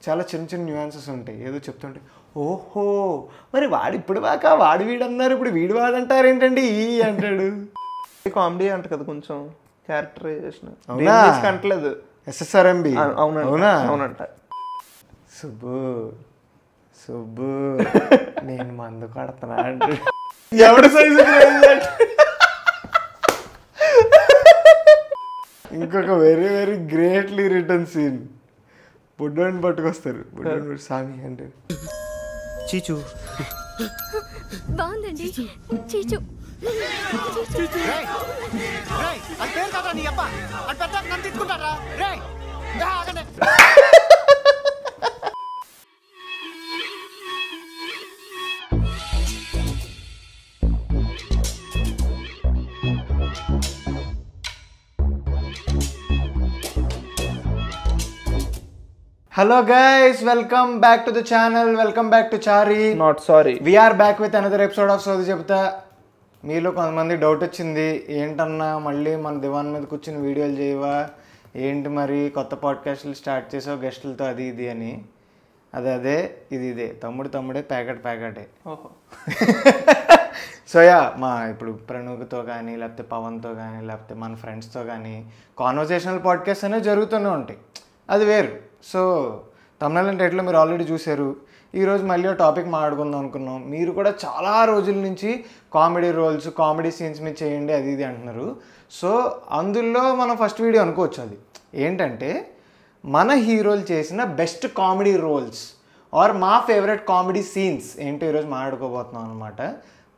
చాలా చిన్న చిన్న న్యూయాన్సెస్ ఉంటాయి. ఏదో చెప్తుంటే ఓహో మరి వాడు ఇప్పుడు దాకా వాడు వీడు అన్నారు, ఇప్పుడు వీడు వాడంటారు ఏంటండి ఈ అంటాడు. కామెడీ అంట కదా కొంచెం క్యారెక్టరైజేషన్ అంటలేదు. SSRMB అవునా అవునంట. సుబ్బు సుబ్బు నేను మందు కొడుతున్నా అంటే ఎవడు సైజు ఇంకొక very very greatly return scene. బుడ్డోని పట్టుకొస్తారు, బుడ్డోని సామి అంటే చీచు బాగుందండి చీచు. Hello guys, welcome back to the channel, welcome back to Chari. Not sorry. We are back with another episode of Sodhi Chepta. మీలో కొంతమంది డౌట్ వచ్చింది, ఏంటన్నా మళ్ళీ మన దివాన్ మీద కూర్చుని వీడియోలు చేయవా ఏంటి, మరి కొత్త పాడ్కాస్ట్లు స్టార్ట్ చేసావు గెస్టులతో అది ఇది అని. అదే ఇదే తమ్ముడే ప్యాకెటే. ఓహో సో యా మా ఇప్పుడు ప్రణుగుతో కానీ లేకపోతే పవన్తో కానీ లేకపోతే మన ఫ్రెండ్స్తో కానీ కాన్వర్సేషనల్ పాడ్కాస్ట్ అనేవి జరుగుతూనే ఉంటాయి, అది వేరు. సో తమిళ టైటిల్లో మీరు ఆల్రెడీ చూశారు. ఈరోజు మళ్ళీ ఒక టాపిక్ మాట్లాడుకుందాం అనుకున్నాం. మీరు కూడా చాలా రోజుల నుంచి కామెడీ రోల్స్ కామెడీ సీన్స్ మీద చేయండి అది ఇది అంటున్నారు. సో అందులో మనం ఫస్ట్ వీడియో అనుకోవచ్చు. అది ఏంటంటే మన హీరోలు చేసిన బెస్ట్ కామెడీ రోల్స్ ఆర్ మా ఫేవరెట్ కామెడీ సీన్స్ ఏంటో ఈరోజు మాట్లాడుకోబోతున్నాం అనమాట.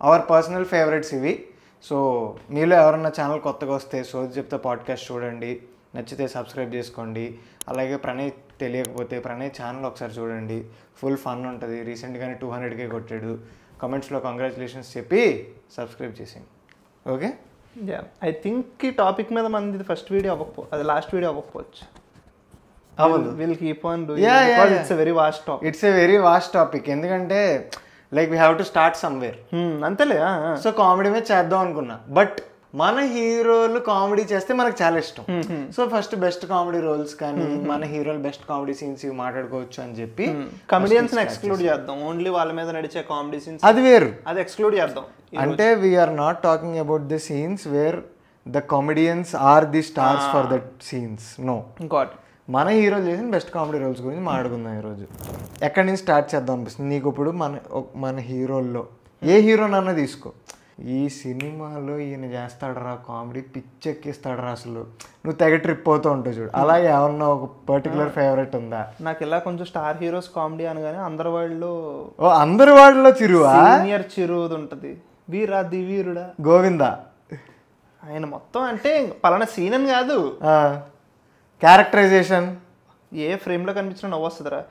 అవర్ పర్సనల్ ఫేవరెట్స్ ఇవి. సో మీలో ఎవరన్నా ఛానల్ కొత్తగా వస్తే సోది చెప్తే పాడ్కాస్ట్ చూడండి, నచ్చితే సబ్స్క్రైబ్ చేసుకోండి. అలాగే ప్రణయ్ తెలియకపోతే ప్రణయ్ ఛానల్ ఒకసారి చూడండి, ఫుల్ ఫన్ ఉంటుంది. రీసెంట్గానే 200K కొట్టాడు. కమెంట్స్లో కంగ్రాచులేషన్స్ చెప్పి సబ్స్క్రైబ్ చేసేయండి. ఓకే ఐ థింక్ ఈ టాపిక్ మీద మనది ఫస్ట్ వీడియో అది లాస్ట్ వీడియో అవ్వకపోవచ్చు. Will keep on doing because it's a very vast topic. It's a very vast topic ఎందుకంటే like we have to start somewhere. అంతేలే. So comedy మీద చేద్దాం అనుకున్నా, బట్ మన హీరోలు కామెడీ చేస్తే మనకు చాలా ఇష్టం. So first best comedy roles కానీ మన హీరోలు బెస్ట్ కామెడీ సీన్స్ ఇవి మాట్లాడుకోవచ్చు అని చెప్పి కమెడియన్స్ ఎక్స్క్లూడ్ చేద్దాం. ఓన్లీ వాళ్ళ మీద నడిచే కామెడీ సీన్స్ అది వేరు, అది ఎక్స్క్లూడ్ చేద్దాం. అంటే we're not talking about the scenes where the comedians are the stars for that scenes. No, ఇంకోటి మన హీరోలు చేసిన బెస్ట్ కామెడీ రోల్స్ గురించి మాట్లాడుకుందాం ఈరోజు. ఎక్కడి నుంచి స్టార్ట్ చేద్దాం అనిపిస్తుంది నీకు? ఇప్పుడు మన హీరోల్లో ఏ హీరోనన్నా తీసుకో, ఈ సినిమాలో ఈయన చేస్తాడరా కామెడీ పిచ్చెక్కిస్తాడరా అసలు నువ్వు తెగ ట్రిప్ అవుతూ ఉంటావు చూడు, అలాగే ఏమన్నా ఒక పర్టికులర్ ఫేవరెట్ ఉందా? నాకు ఇలా కొంచెం స్టార్ హీరోస్ కామెడీ అనగానే అందరి వాళ్ళలో చిరువా సీనియర్ చిరుది ఉంటుంది, వీరాది వీరుడా గోవిందా. ఆయన మొత్తం అంటే పలానా సీన్ అని కాదు, క్యారెక్టరైజేషన్ ఏ ఫ్రేమ్లో కనిపించినా నవ్వు వస్తుందిరా.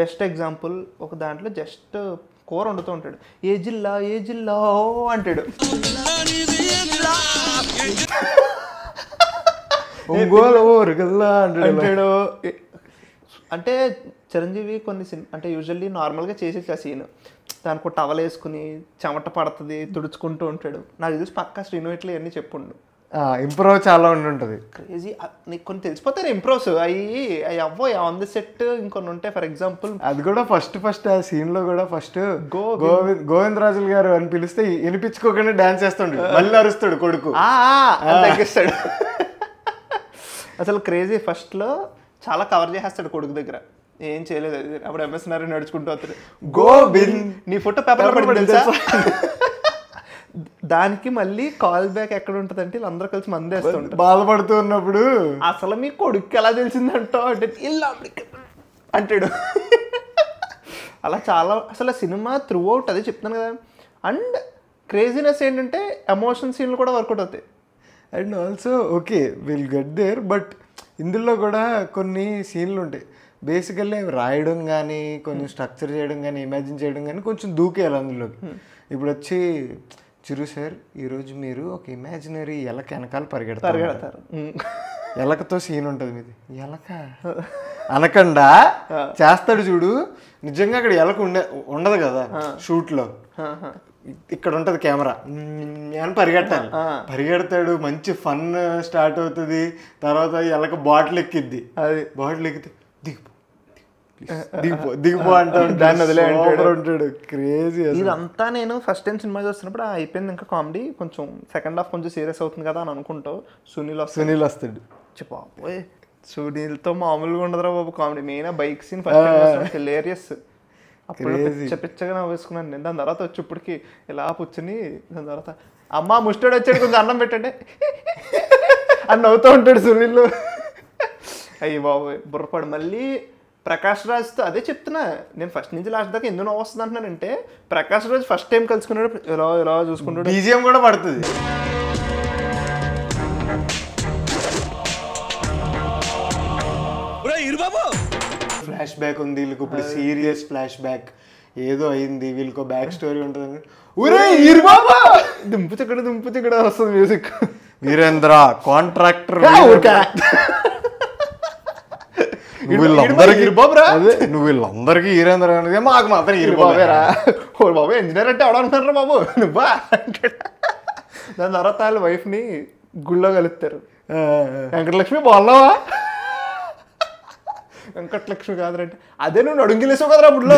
బెస్ట్ ఎగ్జాంపుల్, ఒక దాంట్లో జస్ట్ కూర వండుతూ ఉంటాడు, ఏ జిల్లా అంటాడు, అంటాడు. అంటే చిరంజీవి కొన్ని అంటే యూజువల్లీ నార్మల్గా చేసే ఆ సీన్ దానికి టవల్ వేసుకుని చెమట పడుతుంది తుడుచుకుంటూ ఉంటాడు. నాకు చూసి పక్కా శ్రీను ఇవన్నీ చెప్పుండు. ఇంప్రూవ్ చాలా ఉంటుంది. క్రేజీ నీకు కొన్ని తెలిసిపోతారు ఇంప్రూవ్స్ అవి అవ్వ ఆన్ ది సెట్. ఇంకొన్ని ఉంటాయి. ఫర్ ఎగ్జాంపుల్ అది కూడా ఫస్ట్ ఆ సీన్ లో కూడా ఫస్ట్ గోవిందరాజులు గారు అని పిలిస్తే వినిపించుకోకుండా డాన్స్ చేస్తాడు, మళ్ళీ అరుస్తాడు కొడుకు తగ్గిస్తాడు. అసలు క్రేజీ ఫస్ట్ లో చాలా కవర్ చేసేస్తాడు కొడుకు దగ్గర, ఏం చేయలేదు. అప్పుడు ఎంఎస్ఎన్ఆర్ నడుచుకుంటూ వస్తాడు, గోవింద్ నీ ఫోటో పేపర్ పడింది తెలుసా. దానికి మళ్ళీ కాల్ బ్యాక్ ఎక్కడ ఉంటుంది అంటే వీళ్ళందరూ కలిసి మందేస్తుంటారు. బాధపడుతూ ఉన్నప్పుడు అసలు మీ కొడుకు ఎలా తెలిసిందంటో అంటే ఇలా అంటాడు. అలా చాలా అసలు సినిమా త్రూ అవుట్ అదే చెప్తాను కదా. అండ్ క్రేజీనెస్ ఏంటంటే ఎమోషన్ సీన్లు కూడా వర్కౌట్ అవుతాయి. And also okay will get there, but ఇందులో కూడా కొన్ని సీన్లు ఉంటాయి బేసికల్లీ రాయడం కానీ కొంచెం స్ట్రక్చర్ చేయడం కానీ ఇమాజిన్ చేయడం కానీ కొంచెం దూకేయాలి అందులోకి. ఇప్పుడు వచ్చి చిరు సార్ ఈరోజు మీరు ఒక ఇమాజినరీ ఎలక వెనకాల పరిగెడతారు, ఎలకతో సీన్ ఉంటుంది మీది, ఎలక అనకుండా చేస్తాడు చూడు. నిజంగా అక్కడ ఎలక ఉండదు కదా షూట్లో, ఇక్కడ ఉంటది కెమెరా అని పరిగెట్టాలి, పరిగెడతాడు, మంచి ఫన్ స్టార్ట్ అవుతుంది. తర్వాత ఎలక బాటిల్ ఎక్కిద్ది, అది బాటిల్ ఎక్కితే దిగిపో దిగిపో అంటాడు, దాన్ని వదిలే అంటాడు. ఉంటాడు. క్రేజీ. ఇదంతా నేను ఫస్ట్ టైం సినిమా చూస్తున్నప్పుడు అయిపోయింది, ఇంకా కామెడీ కొంచెం సెకండ్ హాఫ్ కొంచెం సీరియస్ అవుతుంది కదా అని అనుకుంటావు. సునీల్ వస్తాడు. బాబోయ్ సునీల్తో మామూలుగా ఉండదురా బాబు comedy. Main bike scene first hilarious. అప్పుడు పిచ్చగా నవ్వేసుకున్నాను నేను. దాని తర్వాత వచ్చి ఇప్పటికి ఇలా కూర్చుని దాని తర్వాత అమ్మ ముస్టాడు వచ్చాడు కొంచెం అన్నం పెట్టండి అని నవ్వుతూ ఉంటాడు సునీల్. అయ్యి బాబోయ్ బుర్రపాడు. మళ్ళీ ప్రకాష్ రాజ్తో అదే చెప్తున్నా నేను ఫస్ట్ నుంచి లాస్ట్ దాకా ఎందుకు నవ్వు వస్తుంది అంటున్నానంటే, ప్రకాష్ రాజ్ ఫస్ట్ టైం కలుసుకున్నాడు ఇలా చూసుకుంటాడు. బీజిఎం కూడా పడుతుంది. ఫ్లాష్ బ్యాక్ ఉంది వీళ్ళకి, ఇప్పుడు సీరియస్ ఫ్లాష్ బ్యాక్ ఏదో అయింది, వీళ్ళకి బ్యాక్ స్టోరీ ఉంటుంది. దుంపు తిక్కడ వస్తుంది మ్యూజిక్. వీరేంద్ర కాంట్రాక్టర్, నువ్వు వీళ్ళందరికీ వీరేంద్ర అనేది మాకు మాత్రం ఇరుబాబేరా. ఓ బాబు ఇంజనీర్ అంటే ఎవడనుకున్నారా బాబు నువ్వా. దాని తర్వాత వాళ్ళ వైఫ్ని గుళ్ళో కలుస్తారు. వెంకటలక్ష్మి బాగున్నావా. వెంకటలక్ష్మి కాదురంటే అదే నువ్వు అడుగులేసావు కదరా బుడ్లో.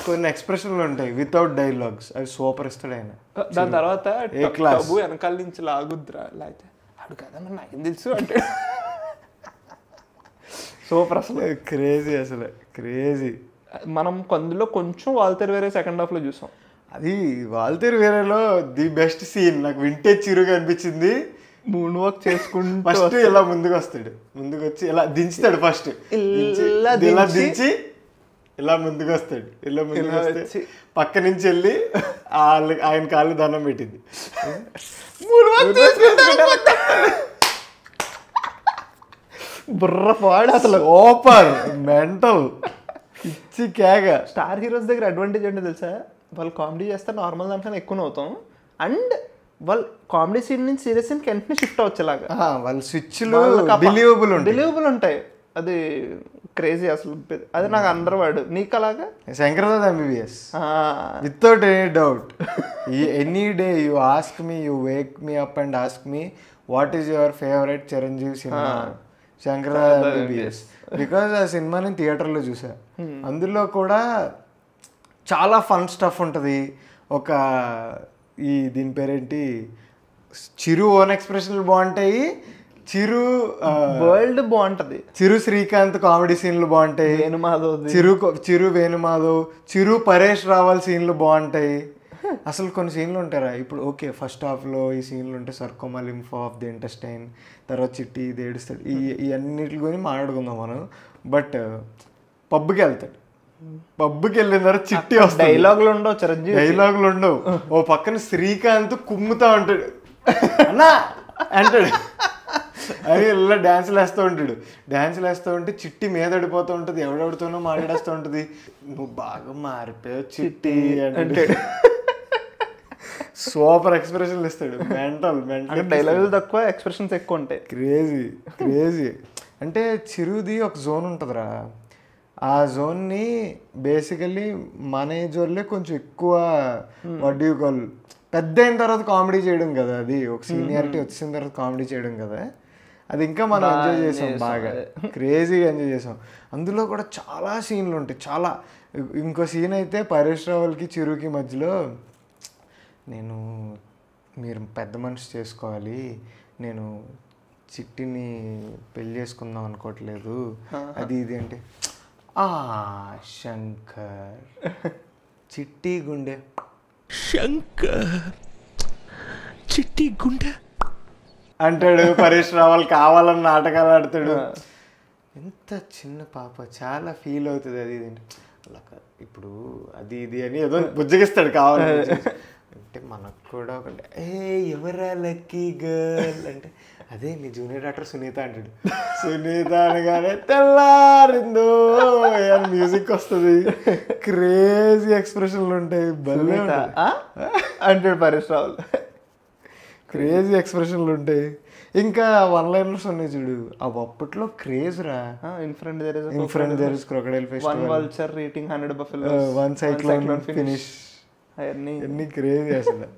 కొన్ని ఎక్స్ప్రెషన్లు ఉంటాయి వితౌట్ డైలాగ్స్, అవి సూపర్ ఇస్తాడు ఆయన. దాని తర్వాత వెనకాల నుంచి లాగుద్దురా లేకపోతే అడు కదన్నా నాకేం తెలుసు అంటే సూపర్. అసలు క్రేజీ, అసలు క్రేజీ. మనం కొందులో కొంచెం వాల్తేరు వేరే సెకండ్ హాఫ్ లో చూసాం. అది వాల్తేరు వేరేలో ది బెస్ట్ సీన్ నాకు వింటేజ్ చిరుగా అనిపించింది. మూన్ వాక్ చేసుకుంటూ ఫస్ట్ ఇలా ముందుకు వస్తాడు, ముందుకు వచ్చి ఇలా దించుతాడు. ఫస్ట్ ఇలా దించి ఇలా ముందుకు వస్తాడు. ఇలా ముందుకు వస్తే పక్క నుంచి వెళ్ళి ఆయన కాళ్ళు దండం పెట్టింది. బుర్రపాడు అసలు ఓపర్ మెంటల్ ఇచ్చి కేక. స్టార్ హీరోస్ దగ్గర అడ్వాంటేజ్ ఏంటో తెలుసా, వాళ్ళు కామెడీ చేస్తే నార్మల్ దానికన్నా ఎక్కువ నవ్వుతాం. అండ్ వాళ్ళు కామెడీ సీన్ నుంచి సీరియస్ సీన్కి వెంటనే షిఫ్ట్ అవ్వచ్చేలాగా వాళ్ళ స్విచ్లు బిలీవబుల్ ఉంటాయి. అది క్రేజీ అసలు. అది నాకు అండర్ వర్డ్. నీకు అలాగా Shankardas MBBS without any doubt. Any day you ask me, you wake me up and ask me what is your favourite Chiranjeevi సినిమా, శంకరదాస్ ఎంబీబీఎస్. బికాజ్ ఆ సినిమా నేను థియేటర్లో చూసా. అందులో కూడా చాలా ఫన్ స్టఫ్ ఉంటుంది. ఒక దీని పేరేంటి, చిరు ఓన్ ఎక్స్ప్రెషన్లు బాగుంటాయి, చిరు వరల్డ్ బాగుంటది, చిరు శ్రీకాంత్ కామెడీ సీన్లు బాగుంటాయి, చిరు వేణుమాధవ్, చిరు పరేష్ రావల్ సీన్లు బాగుంటాయి. అసలు కొన్ని సీన్లు ఉంటారా ఇప్పుడు ఓకే ఫస్ట్ హాఫ్లో ఈ సీన్లు ఉంటే sarcoma lymph of the intestine, తర్వాత చిట్టి ఇది ఏడుస్తాడు, ఈ అన్నిటి గురించి మాట్లాడుకుందాం మనం. బట్ పబ్కి వెళ్తాడు, పబ్కి వెళ్ళిన తర్వాత చిట్టి వస్తాయి. డైలాగులు ఉండవు చిరంజీవి, డైలాగులు ఉండవు. ఓ పక్కన శ్రీకాంత్ కుమ్ముతా ఉంటాడు, అన్నా అంటాడు అని ఇలా డ్యాన్సులు వేస్తూ ఉంటాడు. డ్యాన్సులు వేస్తూ ఉంటే చిట్టి మీద పడిపోతూ ఉంటుంది, ఎవడెవడితోనో మాట్లాడేస్తూ ఉంటుంది. నువ్వు బాగా మారిపోయావు చిట్టి అంటే సూపర్ ఎక్స్ప్రెషన్లు ఇస్తాడు. మెంటల్ డైలాగులు తక్కువ ఎక్స్ప్రెషన్స్ ఎక్కువ ఉంటాయి. క్రేజీ అంటే చిరుది ఒక జోన్ ఉంటుందిరా, ఆ జోన్ని బేసికల్లీ మన ఏజ్ వాళ్ళే కొంచెం ఎక్కువ వడ్డీకోలు పెద్ద అయిన తర్వాత కామెడీ చేయడం కదా, అది ఒక సీనియారిటీ వచ్చిన తర్వాత కామెడీ చేయడం కదా, అది ఇంకా మనం ఎంజాయ్ చేసాం, బాగా క్రేజీగా ఎంజాయ్ చేసాం. అందులో కూడా చాలా సీన్లు ఉంటాయి, చాలా. ఇంకో సీన్ అయితే పరేష్ రావల్కి చిరుకి మధ్యలో, మీరు పెద్ద మనిషి చేసుకోవాలి, నేను చిట్టిని పెళ్ళి చేసుకుందాం అనుకోవట్లేదు, అది ఇది అంటే శంకర్ చిట్టి గుండె, శంకర్ చిట్టి గుండె అంటాడు. పరేష్ రావల్ కావాలని నాటకాలు ఆడతాడు. ఎంత చిన్న పాప చాలా ఫీల్ అవుతుంది అది ఇది అలా ఇప్పుడు అది ఇది అని ఏదో బుజ్జగిస్తాడు కావాలని. అంటే మనకు కూడా ఒకటి ఎవరా లక్కీ గర్ల్ అంటే అదే నీ జూనియర్ డాక్టర్ సునీత అంటాడు. సునీత అనగానే తెల్లారిందో అని మ్యూజిక్ వస్తుంది, క్రేజీ ఎక్స్ప్రెషన్లు ఉంటాయి, భలే అంటాడు పరేష్ రావల్. క్రేజీ ఎక్స్ప్రెషన్లు ఉంటాయి. ఇంకా వన్ లైనర్స్ ఉన్నాయి చూడు, అప్పట్లో క్రేజ్ రా. In front there is crocodile festival, 1 vulture eating 100 buffaloes, 1 cyclone finish, అన్ని క్రేజీ అసలు.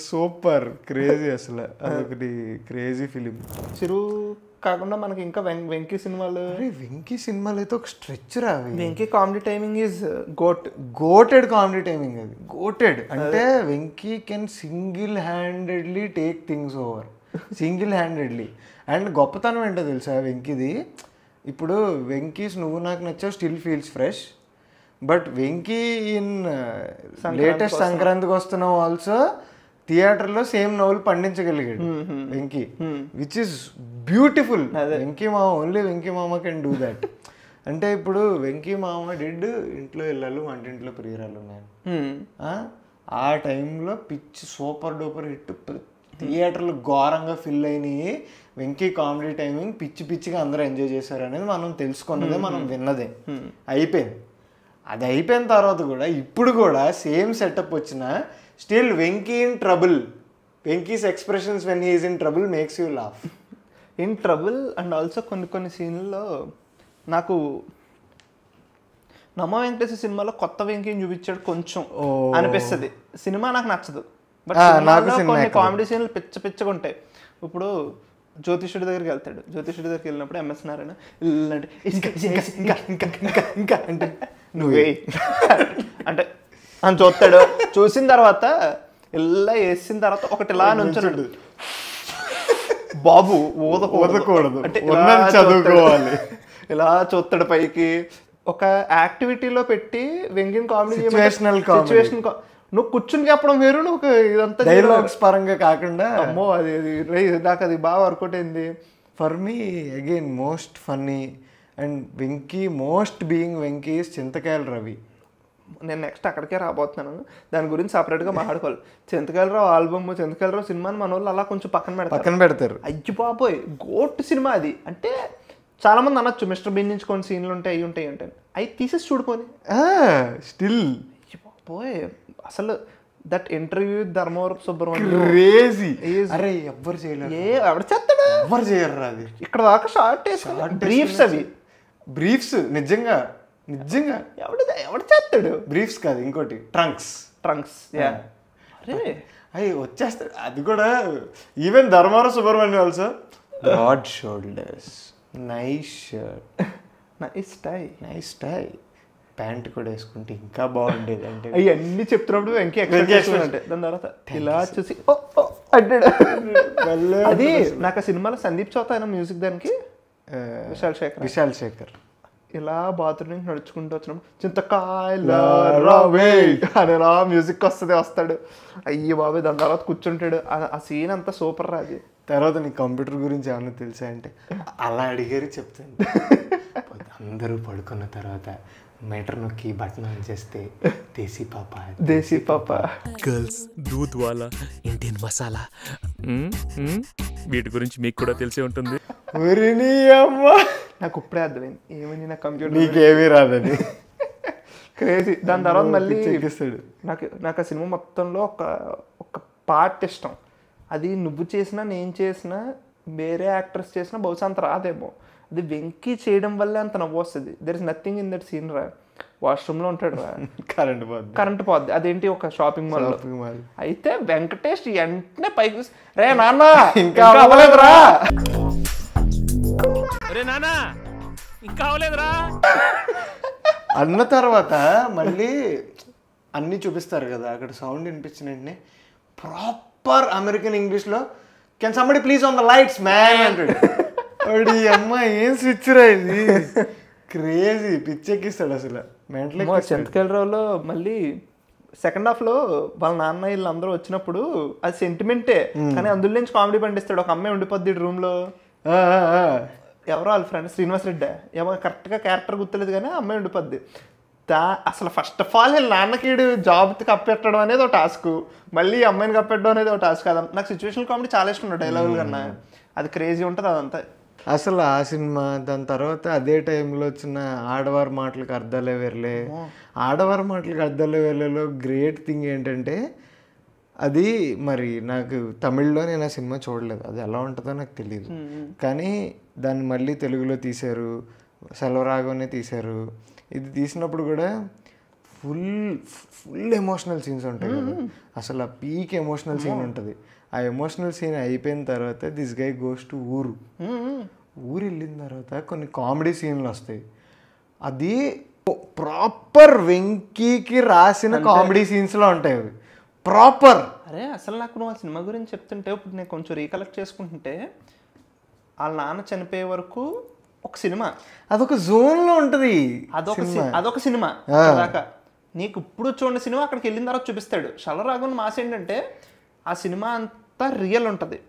సూపర్ క్రేజీ అసలు, అదొకటి క్రేజీ ఫిలిం. చిరు కాకుండా మనకి ఇంకా వెంకీ సినిమాలు. వెంకీ సినిమాలు అయితే ఒక stretch Ravi. Venky comedy timing is goated comedy timing, అది గోటెడ్. అంటే Venky can single handedly take things over, single handedly. And గొప్పతనం ఏంటో తెలుసా వెంకీది, ఇప్పుడు Venky's Nuvvu Naaku Nachavu still feels fresh, but Venky in latest Sankranthiki Vasthunam also థియేటర్లో సేమ్ నవ్వులు పండించగలిగాడు Venky, which is beautiful. Venky మామ, ఓన్లీ వెంకీ మామ కెన్ డూ దాట్. అంటే ఇప్పుడు వెంకీ మామ డిడ్ ఇంట్లో ఇళ్ళలు వంటింట్లో ప్రియురాలు ఉన్నాను, ఆ టైంలో పిచ్ సూపర్ డూపర్ హిట్, థియేటర్లు ఘోరంగా ఫిల్ అయినాయి. వెంకీ కామెడీ టైమింగ్ పిచ్చి పిచ్చిగా అందరూ ఎంజాయ్ చేశారు అనేది మనం తెలుసుకున్నదే, మనం విన్నదే. అయిపోయింది. అది అయిపోయిన తర్వాత కూడా ఇప్పుడు కూడా సేమ్ సెటప్ వచ్చినా still Venky in trouble, Venky's expressions when he is in trouble makes you laugh. In trouble and also కొన్ని సీన్లలో నాకు నమో వెంకటేశ్వర సినిమాలో కొత్త వెంకీని చూపించాడు కొంచెం అనిపిస్తుంది. సినిమా నాకు నచ్చదు, బట్ కొన్ని కామెడీ సీన్లు పిచ్చగా ఉంటాయి. ఇప్పుడు జ్యోతిష్యుడి దగ్గరికి వెళ్తాడు, జ్యోతిష్యుడి దగ్గరికి వెళ్ళినప్పుడు ఎంఎస్ నారాయణ ఇంకా అంటే నువ్వే అంటే అని చూస్తాడు. చూసిన తర్వాత ఇలా వేసిన తర్వాత ఒకటి ఇలా నుంచున్నాడు, బాబు ఊదకూడదు అంటే చదువుకోవాలి, ఇలా చూస్తాడు పైకి. ఒక యాక్టివిటీలో పెట్టి వెంగిన్ కామెడీ సిచ్యువేషన్, నువ్వు కూర్చుని చెప్పడం వేరు, నువ్వు ఇదంతా డైలాగ్స్ పరంగా కాకుండా. అమ్మో అది నాకు అది బాగా వర్కౌట్ అయింది. For me again most funny and Venky most being Venky Chintakayala Ravi. నేను నెక్స్ట్ అక్కడికే రాబోతున్నాను, దాని గురించి సపరేట్గా మాట్లాడుకోవాలి. చింతకాయలరావు ఆల్బమ్, చింతకాయలరావు సినిమాని మన వాళ్ళు అలా కొంచెం పక్కన పెడతారు. అయ్యి బాబోయ్ గోట్ సినిమా అది. అంటే చాలా మంది అనొచ్చు మిస్టర్ బీన్ నుంచి కొన్ని సీన్లు ఉంటాయి అవి ఉంటాయి అంటే, అవి తీసేసి చూడుకొని స్టిల్ అయ్యి బాబోయ్ అసలు దట్ ఇంటర్వ్యూ ధర్మవరపు సుబ్రహ్మణ్యం అరే ఎవ్వరు చేయలేరు, ఎవరు చేస్తాడు, ఎవ్వరు చేయరు. అది ఇక్కడ దాకా షార్ట్ బ్రీఫ్స్, అవి బ్రీఫ్స్ నిజంగా ఎవడు చేస్తాడు. బ్రీఫ్స్ కాదు ఇంకోటి ట్రంక్స్. అరే అవి వచ్చేస్తాడు. అది కూడా even Dharmavaram Subrahmanyam also broad shoulders, nice shirt, nice tie, pant కూడా వేసుకుంటే ఇంకా బాగుండేది. అంటే అవన్నీ చెప్తున్నప్పుడు వెంకీ ఎక్స్పెక్టేషన్ అంటే దాని తర్వాత ఇలా చూసి అంటాడు. అది నాకు ఆ సినిమాలో సందీప్ చౌత అయినా మ్యూజిక్, దానికి విశాల్ శేఖర్ ఇలా బాత్రూమ్ నుంచి నడుచుకుంటూ వచ్చినప్పుడు చింతకాయల అనేలా మ్యూజిక్ వస్తాడు. అయ్యి బాబాయ్ దాని తర్వాత కూర్చుంటాడు. ఆ సీన్ అంతా సూపర్ రా. అది తర్వాత నీకు కంప్యూటర్ గురించి ఏమన్నా తెలుసా అంటే అలా అడిగారు చెప్తాను. అందరూ పడుకున్న తర్వాత మీటర్ నొక్కి బటన్ ఆన్ చేస్తే దేశీ పాప గర్ల్స్ దూద్ వాలా ఇండియన్ మసాలా, వీటి గురించి మీకు కూడా తెలిసే ఉంటుంది. నాకు ఇప్పుడే అర్థమైంది ఏమని నా కంప్యూటర్ నీకేమీ రాదని. క్రేజీ. దాని తర్వాత మళ్ళీ నాకు ఆ సినిమా మొత్తంలో ఒక పార్ట్ ఇష్టం. అది నువ్వు చేసినా నేను చేసినా వేరే యాక్టర్స్ చేసినా బహుశా అంత రాదేమో, అది వెంకీ చేయడం వల్లే అంత నవ్వు వస్తుంది. There is nothing in that scene రా. వాష్రూమ్లో ఉంటాడు రా, కరెంట్ పోద్ది, అదేంటి ఒక షాపింగ్ మాల్. అయితే వెంకటేష్ వెంటనే పైకి రే నాన్న ఇంకా అవ్వలేదురా, ఇంకా అవలేదురా అన్న తర్వాత మళ్ళీ అన్నీ చూపిస్తారు కదా. అక్కడ సౌండ్ వినిపించిన వెంటనే ప్రాపర్ అమెరికన్ ఇంగ్లీష్లో can somebody please on the lights man అంటాడు. వాడి అమ్మ ఏం స్విచ్ రా ఇది, క్రేజీ పిచ్చెక్కిస్తాడు అసలు. చింతకాయలరావులో మళ్ళీ సెకండ్ హాఫ్ లో వాళ్ళ నాన్న వీళ్ళందరూ వచ్చినప్పుడు అది సెంటిమెంటే, కానీ అందులో నుంచి కామెడీ పండిస్తాడు. ఒక అమ్మాయి ఉండిపోద్ది రూమ్ లో, ఎవరో వాళ్ళ ఫ్రెండ్ శ్రీనివాస్ రెడ్డి ఏమో కరెక్ట్గా క్యారెక్టర్ గుర్తులేదు కానీ అమ్మాయి ఉండిపోద్ది. అసలు ఫస్ట్ ఆఫ్ ఆల్ వీళ్ళ నాన్నకి జాబ్ కప్పెట్టడం అనేది ఒక టాస్క్, మళ్ళీ అమ్మాయిని కప్పెట్టడం అనేది ఒక టాస్క్. కదా నాకు సిచ్యువేషనల్ కామెడీ చాలా ఇష్టం ఉంటుంది డైలాగులు కన్నా, అది క్రేజీ ఉంటుంది అదంతా. అసలు ఆ సినిమా దాని తర్వాత అదే టైంలో వచ్చిన ఆడవారి మాటలకు అర్థాలే వేర్లే. ఆడవారి మాటలకు అర్థాలే వేర్లేలో గ్రేట్ థింగ్ ఏంటంటే అది మరి నాకు తమిళ్లో నేను ఆ సినిమా చూడలేదు, అది ఎలా ఉంటుందో నాకు తెలియదు. కానీ దాన్ని మళ్ళీ తెలుగులో తీశారు, సెల్వరాఘవనే తీశారు. ఇది తీసినప్పుడు కూడా ఫుల్ ఎమోషనల్ సీన్స్ ఉంటాయి కదా, అసలు ఆ పీక్ ఎమోషనల్ సీన్ ఉంటుంది. ఆ ఎమోషనల్ సీన్ అయిపోయిన తర్వాత దిస్ గై గోస్ టు ఊరు వెళ్ళిన తర్వాత కొన్ని కామెడీ సీన్లు వస్తాయి. అది ప్రాపర్ వెంకీకి రాసిన కామెడీ సీన్స్లో ఉంటాయి అవి ప్రాపర్. అరే అసలు నాకు నువ్వు ఆ సినిమా గురించి చెప్తుంటే ఇప్పుడు నేను కొంచెం రీకలెక్ట్ చేసుకుంటుంటే వాళ్ళ నాన్న చనిపోయే వరకు ఒక సినిమా, అదొక జోన్లో ఉంటుంది. అదొక సినిమా దాకా నీకు ఇప్పుడు చూడండి సినిమా అక్కడికి వెళ్ళిన తర్వాత చూపిస్తాడు. శలరాఘవన్ మాస్ ఏంటంటే ఆ సినిమా అంతా రియల్ ఉంటుంది.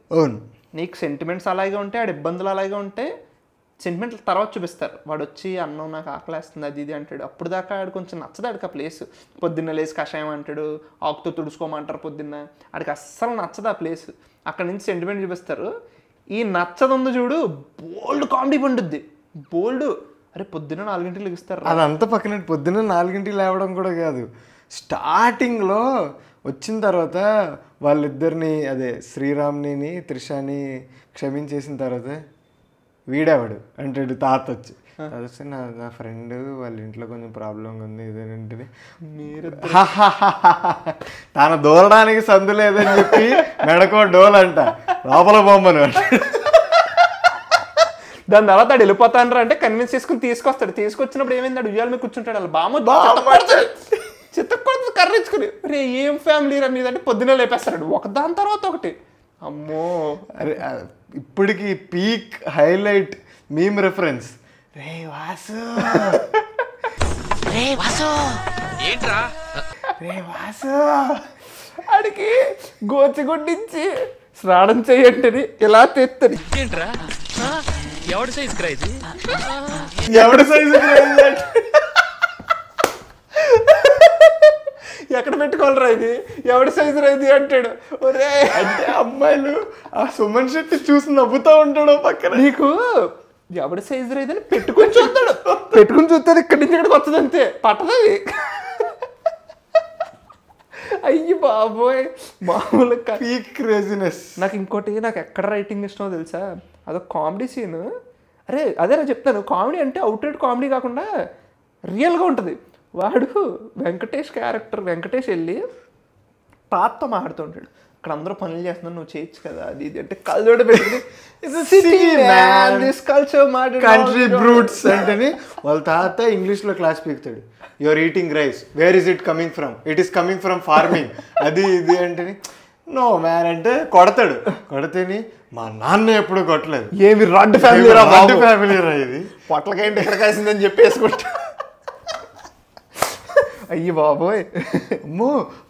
నీకు సెంటిమెంట్స్ అలాగే ఉంటాయి, ఆడ ఇబ్బందులు అలాగే ఉంటాయి. సెంటిమెంట్ల తర్వాత చూపిస్తారు. వాడు వచ్చి అన్నం నాకు ఆకలేస్తుంది అది ఇది అంటాడు. అప్పుడు దాకా ఆడు కొంచెం నచ్చదు ఆడికి ఆ ప్లేస్. పొద్దున్న లేసి కషాయం అంటాడు, ఆకుతో తుడుచుకోమంటారు పొద్దున్న. ఆడికి అస్సలు నచ్చదు ఆ ప్లేస్. అక్కడ నుంచి సెంటిమెంట్ చూపిస్తారు. ఈ నచ్చదు ఉంది చూడు, బోల్డ్ కామెడీ పండుద్ది, బోల్డ్. అరే పొద్దున్న 4 గంటలకు లెగిస్తారు. అదంతా పక్కన పొద్దున్న 4 గంటలకు లేవడం కూడా కాదు, స్టార్టింగ్లో వచ్చిన తర్వాత వాళ్ళిద్దరిని అదే శ్రీరామ్ని త్రిషాని క్షమించేసిన తర్వాత వీడేవాడు అంటాడు తాత వచ్చి. అదే నా ఫ్రెండ్ వాళ్ళ ఇంట్లో కొంచెం ప్రాబ్లంగా ఉంది ఇదేంటిది మీరు తన దూరడానికి సందు లేదని చెప్పి మెడకో డోల్ అంట లోపల బొమ్మను. దాని తర్వాత ఆడు వెళ్ళిపోతాను అంటే కన్విన్స్ చేసుకుని తీసుకొస్తాడు. తీసుకొచ్చినప్పుడు ఏమైంది, ఆడు ఉయ్యాల మీద కూర్చుంటాడు. వాళ్ళ బామ్మ చిత్తకొడుతుంది కర్రించుకుని. రే ఏం ఫ్యామిలీ రా మీదంటే పొద్దున్నే లేపేస్తాడు ఒక దాని తర్వాత ఒకటి. అమ్మో అరే ఇప్పటికి పీక్ హైలైట్ మీమ్ రెఫరెన్స్ రే వాసు ఏంట్రా రే వాసు ఆడికి గోచిగుడ్డించి స్నానం చేయండి ఇలా తెత్తని. ఏంట్రా ఎవడి సైజ్ క్రా ఇది, ఎవడి సైజు ఎక్కడ పెట్టుకోవాలరా ఇది, ఎవడి సైజు రా ఇది అంటాడు. ఒరే అంటే అమ్మాయిలు ఆ సుమన్ శెట్టి చూసి నవ్వుతూ ఉంటాడు పక్కన. నీకు ఎవడి సైజు రా ఇదని పెట్టుకుని చూస్తాడు. పెట్టుకుని చూస్తాడు ఇక్కడి నుంచి ఇక్కడికి వస్తుంది అంతే, పట్టదది. అయ్యి బాబోయ్ మామూలు పీక్ క్రేజినెస్. నాకు ఇంకోటి నాకు ఎక్కడ రైటింగ్ ఇష్టమో తెలుసా, అదొక కామెడీ సీన్. అరే అదే నేను చెప్తాను, కామెడీ అంటే అవుట్లెట్ కామెడీ కాకుండా రియల్గా ఉంటుంది. వాడు వెంకటేష్ క్యారెక్టర్ వెంకటేష్ వెళ్ళి తాతతో మాట్లాడుతుంటాడు. అక్కడ అందరూ పనులు చేస్తున్నారు, నువ్వు చేయొచ్చు కదా అది ఇది అంటే కళ్ళజోడ పెట్టుకుని కంట్రీ బ్రూట్స్ అంటే వాళ్ళ తాత ఇంగ్లీష్లో క్లాస్ పీకుతాడు. Your eating rice, where is it coming from, it is coming from farming అది ఇది అంటే నో మ్యాన్ అంటే కొడతాడు. కొడితేని మా నాన్న ఎప్పుడు కొట్టలేదు, ఏమి రాడ్ ఫ్యామిలీ ఫ్యామిలీ రా ఇది, పొట్లకేంటి ఎక్కడ కాసిందని చెప్పేసుకుంటా. అయ్యి బాబోయ్ అమ్మో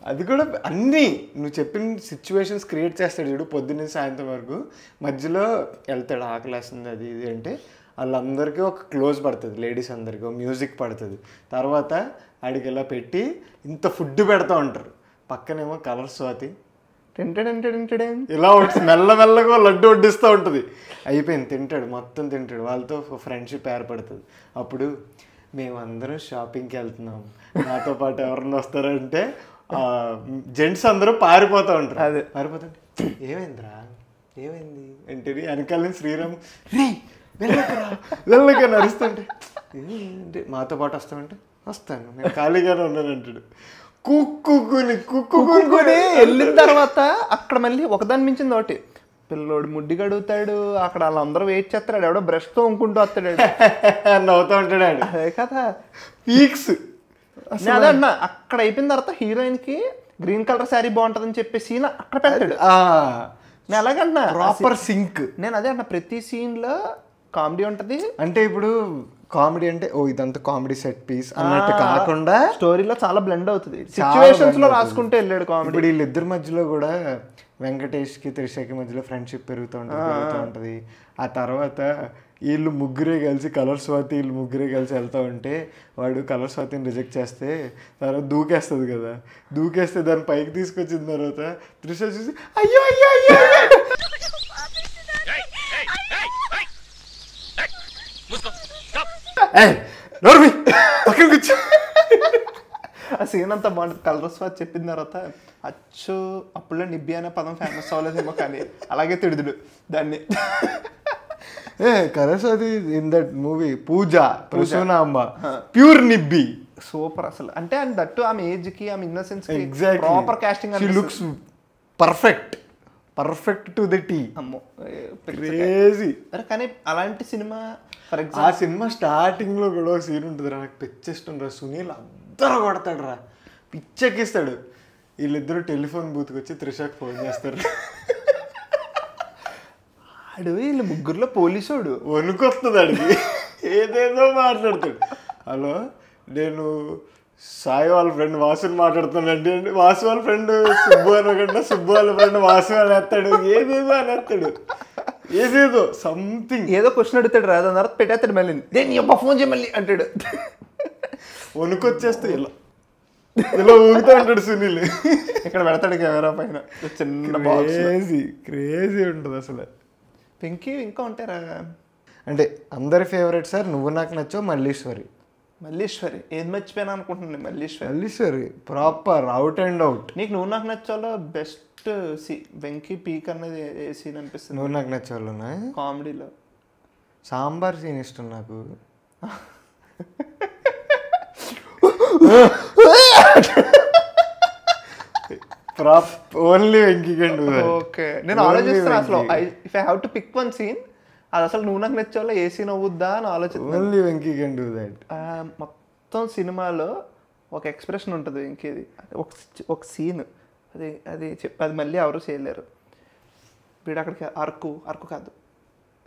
అది కూడా అన్నీ నువ్వు చెప్పిన సిచ్యువేషన్స్ క్రియేట్ చేస్తాడు చూడు. పొద్దున్న సాయంత్రం వరకు మధ్యలో వెళ్తాడు ఆకలేస్తుంది అది ఇది అంటే వాళ్ళందరికీ ఒక క్లోజ్ పడుతుంది, లేడీస్ అందరికీ మ్యూజిక్ పడుతుంది. తర్వాత ఆడికి ఇలా పెట్టి ఇంత ఫుడ్ పెడతా ఉంటారు. పక్కనేమో కలర్ స్వాతి ఇలా మెల్లమెల్లగా లడ్డు వడ్డిస్తూ ఉంటుంది. అయిపోయింది, తింటాడు, మొత్తం తింటాడు. వాళ్ళతో ఫ్రెండ్షిప్ ఏర్పడుతుంది. అప్పుడు మేమందరం షాపింగ్కి వెళ్తున్నాం, నాతో పాటు ఎవరన్నా వస్తారంటే జెంట్స్ అందరూ పారిపోతూ ఉంటారు. అదే పారిపోతుంటే ఏమైందిరా ఏమైంది అంటే వెనకాల నుంచి శ్రీరామ్ రే వెళ్ళక నడుస్తుంటే అంటే మాతో పాటు వస్తామంటే వస్తాను నేను ఖాళీగానే ఉన్నాను అంటాడు. కుక్కుని వెళ్ళిన తర్వాత అక్కడ మళ్ళీ ఒకదాని మించింది ఒకటి, పిల్లోడు ముడ్డి గడుగుతాడు, అక్కడ వాళ్ళందరూ వెయిట్ చేస్తాడు, ఎవడో బ్రష్తో వంకుంటూ వస్తాడు, నవ్వుతూ ఉంటాడు. అదే కదా పీక్స్. అదే అన్నా అక్కడ అయిపోయిన తర్వాత హీరోయిన్ కి గ్రీన్ కలర్ శారీ బాగుంటుందని చెప్పే సీన్ అక్కడ పెడతాడు. నేను అలాగంటున్నా ప్రాపర్ సింక్. నేను అదే అన్న ప్రతి సీన్ లో కామెడీ ఉంటది. అంటే ఇప్పుడు కామెడీ అంటే ఓ ఇదంతా కామెడీ సెట్ పీస్ అన్నట్టు కాకుండా స్టోరీలో చాలా బ్లెండ్ అవుతుంది, సిచ్యువేషన్స్ లో రాసుకుంటూ వెళ్ళాడు కామెడీ. ఇప్పుడు వీళ్ళిద్దరి మధ్యలో కూడా వెంకటేష్కి త్రిషకి మధ్యలో ఫ్రెండ్షిప్ పెరుగుతూ ఉంటుంది. ఆ తర్వాత వీళ్ళు ముగ్గురే కలిసి కలర్ స్వాతి వీళ్ళు ముగ్గురే కలిసి వెళ్తూ ఉంటే వాడు కలర్ స్వాతిని రిజెక్ట్ చేస్తే తర్వాత దూకేస్తుంది కదా, దూకేస్తే దాన్ని పైకి తీసుకొచ్చిన తర్వాత త్రిష చూసి అయ్యో అయ్యో అయ్యో పక్కన కూర్చో. ఆ సీన్ అంతా బాగుంటుంది. కలర్ స్వాతి చెప్పిన తర్వాత అచ్చు అప్పుడులో నిబ్బి అనే పదం ఫేమస్ అవ్వలేదేమో కానీ అలాగే తిడుదుడు దాన్ని. Colour Swathi in that movie Pooja Prasoonamba pure నిబ్బి. సూపర్ అసలు. అంటే అండ్ దట్టు ఆమె ఏజ్కి ఆమె ఇన్నోసెన్స్కి exactly proper casting. She looks perfect to the T. అమ్మో క్రేజీ. అరే కానీ అలాంటి సినిమా ఫర్ ఆ ఎగ్జాంపుల్ సినిమా స్టార్టింగ్ లో కూడా ఒక సీన్ ఉంటుంది రా, నాకు పిచ్చేష్టం రా. సునీల్ అందరూ కొడతాడు రా, పిచ్చెక్కిస్తాడు. వీళ్ళిద్దరు టెలిఫోన్ బూత్కి వచ్చి త్రిషాకి ఫోన్ చేస్తారు. ఆడు వీళ్ళు ముగ్గురులో పోలీసోడు వణుకొస్తుంది అడిగి, ఏదేదో మాట్లాడతాడు. హలో, నేను సాయి వాళ్ళ ఫ్రెండ్ వాసుని మాట్లాడుతున్నానండి. వాసు వాళ్ళ ఫ్రెండ్ సుబ్బు అనకుండా సుబ్బు వాళ్ళ ఫ్రెండ్ వాసు అని వేస్తాడు, ఏదేదో అనేస్తాడు, ఏదేదో సంథింగ్. ఏదో క్వశ్చన్ అడుగుతాడు రా, దాని తర్వాత పెట్టేస్తాడు మళ్ళీ, నేను అబ్బా ఫోన్ చేయ మళ్ళీ అంటాడు. వణుకొచ్చేస్తే ఇలా ఇలా ఊగుతూ ఉంటాడు సునీల్. ఇక్కడ పెడతాడు కెమెరా పైన చిన్న బాక్స్. క్రేజీ ఉంటుంది అసలు. పింకీ ఇంకా ఉంటారా అంటే అందరి ఫేవరెట్ సార్ నువ్వు నాకు నచ్చావు, మల్లీశ్వరి. మల్లీశ్వరి ఏది మర్చిపోయినా అనుకుంటున్నాను. Malliswari proper out and out. నీకు నువ్వు నాకు నచ్చాలో బెస్ట్ వెంకీ పీక్ అన్నది ఏ సీన్ అనిపిస్తుంది? నువ్వు నాకు నచ్చేవాళ్ళునా కామెడీలో సాంబార్ సీన్ ఇష్టం నాకు. Only Venky can do that. Okay, నేను ఆలోచిస్తాను అసలు if I have to pick one scene, అది అసలు నువ్వు నాకు నచ్చాలో ఏ సీన్ అవుద్దా అని ఆలోచిస్తాను. Only Venky can do that. మొత్తం సినిమాలో ఒక ఎక్స్ప్రెషన్ ఉంటుంది వెంకీది, ఒక సీన్, అది అది అది మళ్ళీ ఎవరు చేయలేరు. వీడు అక్కడికి అరకు కాదు,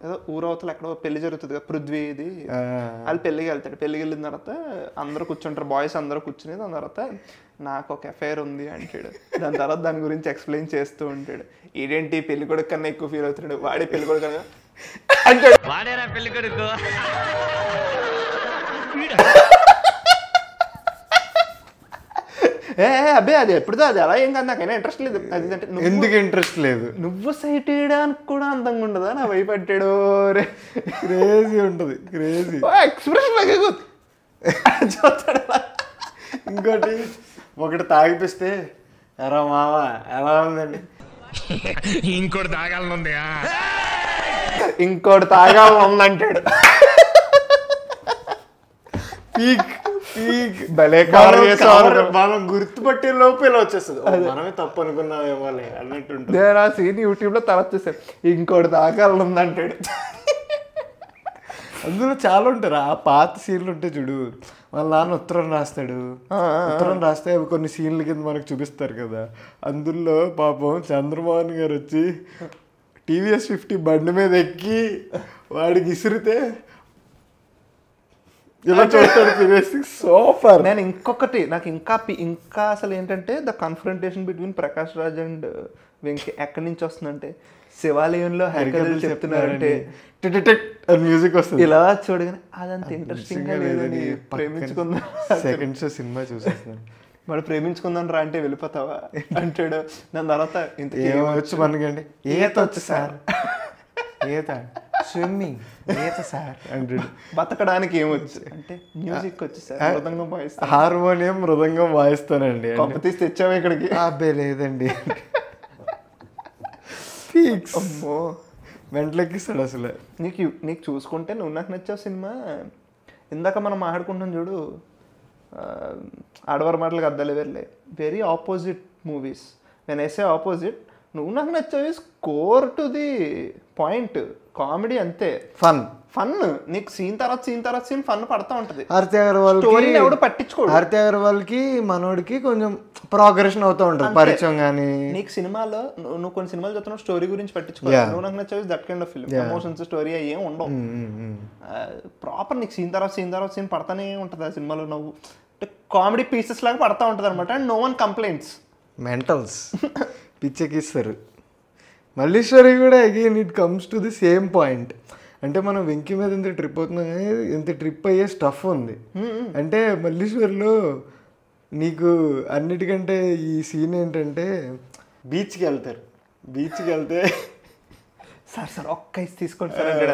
ఏదో ఊరవతలు ఎక్కడో పెళ్లి జరుగుతుంది కదా, పృథ్వీది. వాళ్ళు పెళ్ళికి వెళ్తాడు. పెళ్ళికి వెళ్ళిన తర్వాత అందరూ కూర్చుంటారు, బాయ్స్ అందరూ కూర్చుని, దాని తర్వాత నాకు ఒక అఫైర్ ఉంది అంటాడు. దాని తర్వాత దాని గురించి ఎక్స్ప్లెయిన్ చేస్తూ ఉంటాడు. ఇదేంటి పెళ్లి కొడుకు కన్నా ఎక్కువ ఫీల్ అవుతున్నాడు, వాడే పెళ్లి కొడుకు కన్నా అంటాడు. వాడేరా పెళ్లి కొడుకు. అబ్బే అది ఎప్పుడుదో అది అలా ఏం కాదు, నాకైనా ఇంట్రెస్ట్ లేదు. అది అంటే ఎందుకు ఇంట్రెస్ట్ లేదు? నువ్వు సైట్ వేయడానికి కూడా అందంగా ఉండదా నా వైపు అంటాడు. రే క్రేజీ ఉంటుంది, క్రేజీ ఎక్స్ప్రెషన్ చూస్తాడు. ఇంకోటి ఒకటి తాగిపిస్తే ఎరా మామ ఎలా ఉందండి, ఇంకోటి తాగాలనుంది, ఇంకోటి తాగాలంటాడు. పీక్ పీక్ భలే మనం గుర్తుపట్టే లోపు ఇలా వచ్చేస్తుంది, మనమే తప్పు అనుకున్నామేమో అన్నట్టు ఉంటుంది. నేను ఆ సీన్ యూట్యూబ్ లో తర్వాత చూసాను, ఇంకోటి తాగాలంటాడు. అందులో చాలా ఉంటారు ఆ పాత సీన్లు ఉంటాయి చూడు. వాళ్ళ నాన్న ఉత్తరం రాస్తాడు, ఉత్తరం రాస్తే అవి కొన్ని సీన్ల కింద మనకు చూపిస్తారు కదా. అందులో పాపం చంద్రమోహన్ గారు వచ్చి TVS 50 బండి మీద ఎక్కి వాడికి ఇసిరితే ఇలా చూస్తాడు తినేసి సూపర్. నేను ఇంకొకటి నాకు ఇంకా అసలు ఏంటంటే the confrontation between Prakash Raj and Venky ఎక్కడి నుంచి వస్తుందంటే, శివాలయంలో హరికథలు చెప్తున్నారంటే మ్యూజిక్ వస్తుంది, ఇలా చూడగానే అదంత ఇంట్రెస్టింగ్ గా లేదని ప్రేమించుకుందాం సెకండ్ షో సినిమా చూసేస్తున్నాను. వాడు ప్రేమించుకుందాం రా అంటే వెళ్ళిపోతావా అంటాడు. దాని తర్వాత ఇంత ఏమొచ్చు మనకండి, ఈత వచ్చు సార్, ఈత స్విమ్మింగ్, ఈత సార్ అంటాడు. బతకడానికి ఏమొచ్చు అంటే మ్యూజిక్ వచ్చి సార్, మృదంగం వాయిస్తాను, హార్మోనియం మృదంగం వాయిస్తానండి. కొంప తీసి తెచ్చావు ఇక్కడికి? అబ్బే లేదండి. అమ్మో వెంటలెక్కిస్తాడు అసలు. నీకు చూసుకుంటే నువ్వు నాకు నచ్చావు సినిమా, ఇందాక మనం మాట్లాడుకుంటాం చూడు, ఆడవారి మాటలకు అద్దాలు వెళ్ళే వెరీ ఆపోజిట్ మూవీస్. నేను వేసే opposite, Nuvvu Naaku Nachavu score to the point, comedy అంతే, ఫన్ నీకు సీన్ తర్వాత సీన్ ఫన్ పడతా ఉంటది. ఆర్తి అగర్వాల్ స్టోరీని ఎవడు పట్టించుకోడు. ఆర్తి అగర్వాల్కి మనోడికి కొంచెం ప్రోగ్రెషన్ అవుతూ ఉంటుంది, పరిచయం. కానీ నీకు సినిమాలో నువ్వు కొన్ని సినిమాలు చూస్తున్నావు, స్టోరీ గురించి పట్టించుకో. Nuvvu Naaku Nachavu that kind of film, emotions story ఏం ఉండవు. ప్రాపర్ నీకు సీన్ తర్వాత సీన్ పడతానే ఉంటుంది ఆ సినిమాలో. నువ్వు కామెడీ పీసెస్ లాగా పడతా ఉంటుంది అనమాట. And no one complaints. Mentals పిచ్చెక్కిస్తారు. మల్లీశ్వరి కూడా again it comes to the same point. అంటే మనం వెంకీ మీద ఎంత ట్రిప్ అవుతున్నాం కానీ ఎంత ట్రిప్ అయ్యే స్టఫ్ ఉంది. అంటే మల్లీశ్వరిలో నీకు అన్నిటికంటే ఈ సీన్ ఏంటంటే, బీచ్కి వెళ్తారు, బీచ్కి వెళ్తే సార్ ఒక్క ఐస్ తీసుకోండి సార్ అంటాడు.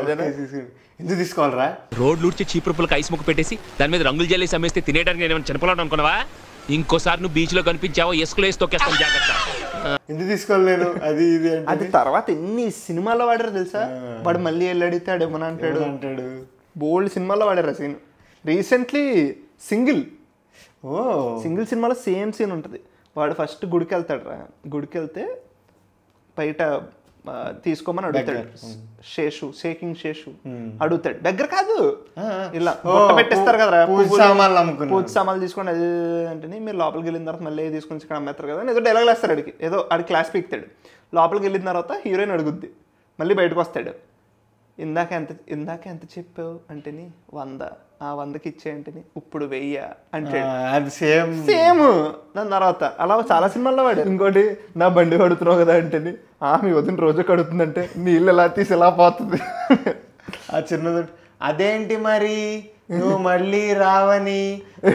ఎందుకు తీసుకోవాలరా, రోడ్లు ఊడ్చి చీపురుపులకు ఐస్ ముక్క పెట్టేసి దాని మీద రంగులు జల్లేసి అమ్మేస్తే తినేయడానికి నేను ఏమైనా చనిపోవాలని అనుకున్నావా? ఇంకోసారి నువ్వు బీచ్ లో కనిపించావో ఎస్కులు వేసి తొక్కేస్తాను, జాగ్రత్త. ఎందుకు తీసుకోలేను అది ఇది అది తర్వాత ఎన్ని సినిమాలో వాడారు తెలుసా? వాడు మళ్ళీ వెళ్ళి అడిగితే ఏమని అంటాడు, బోల్డ్ సినిమాలో వాడారు ఆ సీన్. రీసెంట్లీ సింగిల్ ఓ సింగిల్ సినిమాలో సేమ్ సీన్ ఉంటుంది. వాడు ఫస్ట్ గుడికి వెళ్తాడు రా, గుడికి వెళ్తే బయట తీసుకోమని అడుగుతాడు. షేకింగ్ శేషు అడుగుతాడు, దగ్గర కాదు ఇలా పెట్టేస్తారు కదా పూజ సామాన్లు తీసుకొని అది అంటే మీరు లోపలికి వెళ్ళిన తర్వాత మళ్ళీ తీసుకొని ఇక్కడ అమ్మేస్తారు కదా ఏదో డైలాగ్ వేస్తారు అడిగి, ఏదో ఆడి క్లాస్ పీకుతాడు. లోపలికి వెళ్ళిన తర్వాత హీరోయిన్ అడుగుద్ది, మళ్ళీ బయటకు వస్తాడు. ఇందాక ఎంత చెప్పావు అంటేని 100, ఆ 100కి ఇచ్చేయంటేని ఇప్పుడు 1000 అంటే అది సేమ్ దాని తర్వాత అలా చాలా సినిమాల్లో వాడు. ఇంకోటి నా బండి కడుతున్నావు కదా అంటేని మీ వదిన రోజు కడుతుందంటే నీళ్ళు ఎలా తీసి ఎలా పోతుంది. ఆ చిన్నది అదేంటి మరి నువ్వు మళ్ళీ రావని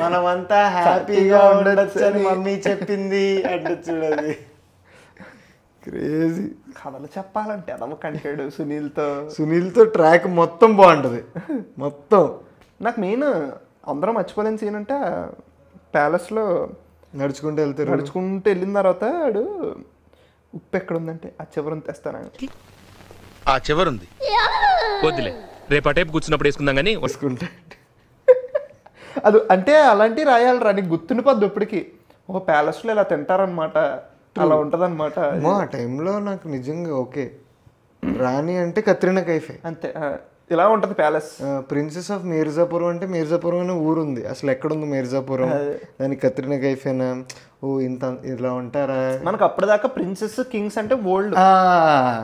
మనమంతా హ్యాపీగా ఉండొచ్చని మమ్మీ చెప్పింది అంటే చూడది. క్రేజీ కథలు చెప్పాలంటే అదమ్మ కంటాడు సునీల్తో ట్రాక్ మొత్తం బాగుంటుంది మొత్తం. నాకు మెయిన్ అందరం మర్చిపోలేని సీన్ అంటే ప్యాలెస్లో నడుచుకుంటూ వెళ్ళిన తర్వాత వాడు ఉప్పు ఎక్కడ ఉందంటే ఆ చివరిని తెస్తాను, ఆ చివరుంది వద్దులే రేపు అటేపు కూర్చున్నప్పుడు వేసుకుందాం కానీ వేసుకుంటా. అది అంటే అలాంటివి రాయాలరా, నీకు గుర్తుండిపోద్ది ఇప్పటికి. ఒక ప్యాలెస్లో ఇలా తింటారనమాట, అలా ఉంటుంది అనమాట. ఆ టైంలో నాకు నిజంగా ఓకే. రాణి అంటే కత్రినా కైఫే అంతే, ఇలా ఉంటుంది ప్యాలెస్. ప్రిన్సెస్ ఆఫ్ మీర్జాపురం అంటే మీర్జాపురం అనే ఊరుంది, అసలు ఎక్కడుంది మీర్జాపురం, దానికి కత్రినా కైఫేనా, ఓ ఇంత ఇలా ఉంటారా. మనకు అప్పటిదాకా ప్రిన్సెస్ కింగ్స్ అంటే ఓల్డ్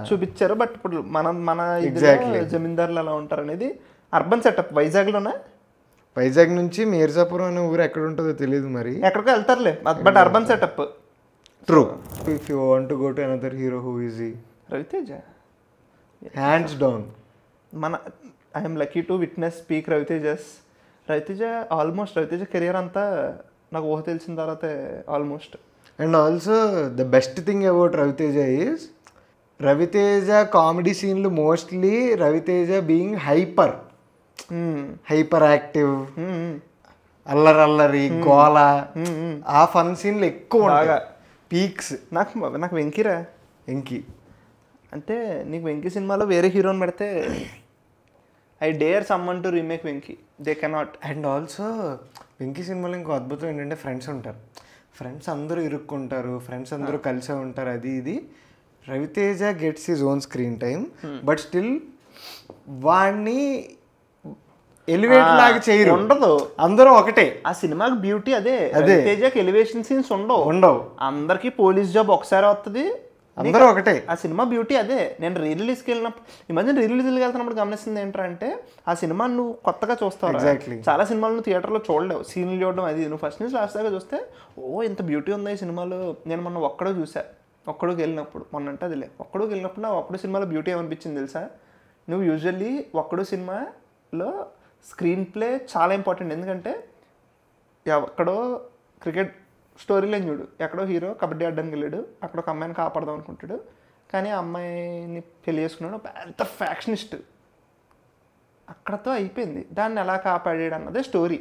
చూపించారు, బట్ ఇప్పుడు మన జమీందారులు అలా ఉంటారు అనేది అర్బన్ సెటప్. వైజాగ్ నుంచి మీర్జాపురం అనే ఊరు ఎక్కడ ఉంటుందో తెలియదు, మరి ఎక్కడికో వెళ్తారులే, but urban setup. True. If you want to go to another hero who is he? Raviteja, hands down. I'm lucky to witness peak Raviteja almost Raviteja career అంతా నాకు ఊహ తెలిసిన తర్వాతే almost. And also the best thing about Raviteja is Raviteja comedy సీన్లు mostly Raviteja being hyper active, అల్లరి గోల, ఆ fun సీన్లు ఎక్కువ పీక్స్. నాకు వెంకీరా, వెంకీ అంటే నీకు వెంకీ సినిమాలో వేరే హీరోని పెడితే I dare someone to remake Venky, they cannot. And also Venky సినిమాలో ఇంకో అద్భుతం ఏంటంటే ఫ్రెండ్స్ ఉంటారు, ఫ్రెండ్స్ అందరూ ఇరుక్కుంటారు, ఫ్రెండ్స్ అందరూ కలిసే ఉంటారు, అది ఇది. Ravi Teja gets his own screen time, but still వాడిని ఎలివేట్ లాగా చేయరు, ఉండదు, అందరూ ఒకటే. ఆ సినిమాకి బ్యూటీ అదే. రవితేజకి ఎలివేషన్ సీన్స్ ఉండవు, అందరికి పోలీస్ జాబ్ ఒకసారి వస్తుంది, అందరూ ఒకటే. ఆ సినిమా బ్యూటీ అదే. నేను రిలీజ్కి వెళ్ళినప్పుడు, ఈ మధ్య రిలీజ్కి వెళ్తున్నప్పుడు గమనిస్తుంది ఏంటంటే ఆ సినిమా నువ్వు కొత్తగా చూస్తావు. ఎగ్జాక్ట్లీ. చాలా సినిమాలు నువ్వు థియేటర్లో చూడలేవు, సీన్లు చూడడం అది. నువ్వు ఫస్ట్ నుంచి లాస్ట్ దాకా చూస్తే ఇంత బ్యూటీ ఉంది ఈ సినిమాలో. నేను మొన్న ఒక్కడోకి వెళ్ళినప్పుడు, ఒక్కడోకి వెళ్ళినప్పుడు నాకు ఒక్కడో సినిమాలో బ్యూటీ ఏమనిపించింది తెలుసా? నువ్వు యూజువల్లీ ఒక్కడో సినిమాలో స్క్రీన్ ప్లే చాలా ఇంపార్టెంట్. ఎందుకంటే ఎక్కడో క్రికెట్ స్టోరీ లైన్ చూడు, ఎక్కడో హీరో కబడ్డీ ఆడడానికి వెళ్ళాడు, అక్కడ ఒక అమ్మాయిని కాపాడదాం అనుకుంటాడు, కానీ ఆ అమ్మాయిని పెళ్లి చేసుకున్నాడు పెద్ద ఫ్యాక్షనిస్ట్, అక్కడతో అయిపోయింది. దాన్ని ఎలా కాపాడాడు అన్నదే స్టోరీ.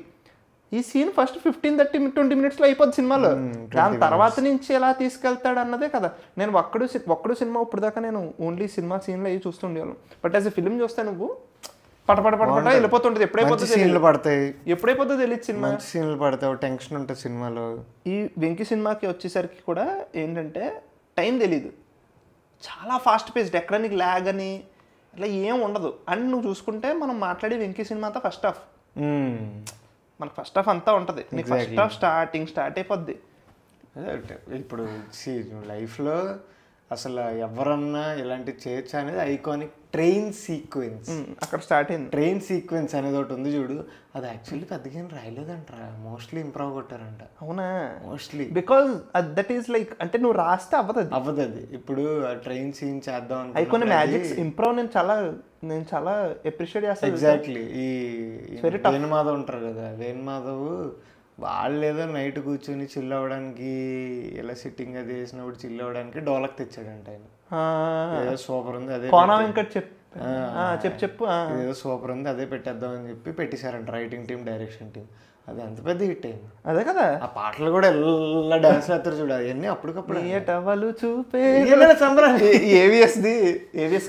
ఈ సీన్ ఫస్ట్ 15-20 మినిట్స్లో అయిపోద్ది సినిమాలో. దాని తర్వాత నుంచి ఎలా తీసుకెళ్తాడు అన్నదే కదా. నేను ఒక్కడు సినిమా ఇప్పుడు దాకా నేను ఓన్లీ సినిమా సీన్లో అవి చూస్తుండేవాళ్ళం, బట్ యాజ్ ఎ ఫిల్మ్ చూస్తే నువ్వు పటపట వెళ్ళిపోతుంటది. ఎప్పుడైపోతుందో తెలియదు సినిమా, సీన్లు పడతాయి, టెన్షన్ ఉంటుంది సినిమాలో. ఈ వెంకీ సినిమాకి వచ్చేసరికి కూడా ఏంటంటే టైం తెలీదు, చాలా ఫాస్ట్ పేస్డ్, ఎక్కడ నీకు ల్యాగ్ అని అట్లా ఏం ఉండదు. అండ్ నువ్వు చూసుకుంటే మనం మాట్లాడే వెంకీ సినిమా అంతా ఫస్ట్ హాఫ్, మనకు ఫస్ట్ హాఫ్ అంతా ఉంటుంది, నీకు ఫస్ట్ హాఫ్ స్టార్ట్ అయిపోద్ది. ఇప్పుడు లైఫ్లో అసలు ఎవరన్నా ఇలాంటివి చేయొచ్చు అనేది ఐకానిక్ ట్రైన్ సీక్వెన్స్ అక్కడ స్టార్ట్ అయింది. ట్రైన్ సీక్వెన్స్ అనేది ఒకటి ఉంది చూడు, అది యాక్చువల్లీ పెద్దగా ఏం రాయలేదంటారా, మోస్ట్లీ ఇంప్రూవ్ కొట్టారంట. అవునా? Mostly because that is like, అంటే నువ్వు రాస్తే అవ్వదు అది. ఇప్పుడు ట్రైన్ సీన్ చేద్దాం అవి కొన్ని మ్యాజిక్స్ ఇంప్రూవ్ నేను చాలా అప్రిషియేట్ చేస్తాను. ఎగ్జాక్ట్లీ. ఈ వేణుమాధవ్ ఉంటారు కదా, వేణుమాధవ్ వాళ్ళు ఏదో నైట్ కూర్చొని చిల్ అవ్వడానికి, ఇలా సిట్టింగ్ అది వేసినప్పుడు చిల్ అవ్వడానికి డోలక్ తెచ్చాడంట ఆయన. సూపర్ ఉంది. అదే కోనా వెంకట్ చెప్పు చెప్పు. ఏదో సూపర్ ఉంది అదే పెట్టేద్దామని చెప్పి పెట్టేశారంట రైటింగ్ టీం డైరెక్షన్ టీం. అది ఎంత పెద్ద హిట్ అయింది. అదే కదా, ఆ పాటలు కూడా ఎలా డాన్స్ వేస్తారు చూడాలి, అవన్నీ అప్పటికప్పుడు ఏటవలు చూపే సంబరాలు. ఏవిఎస్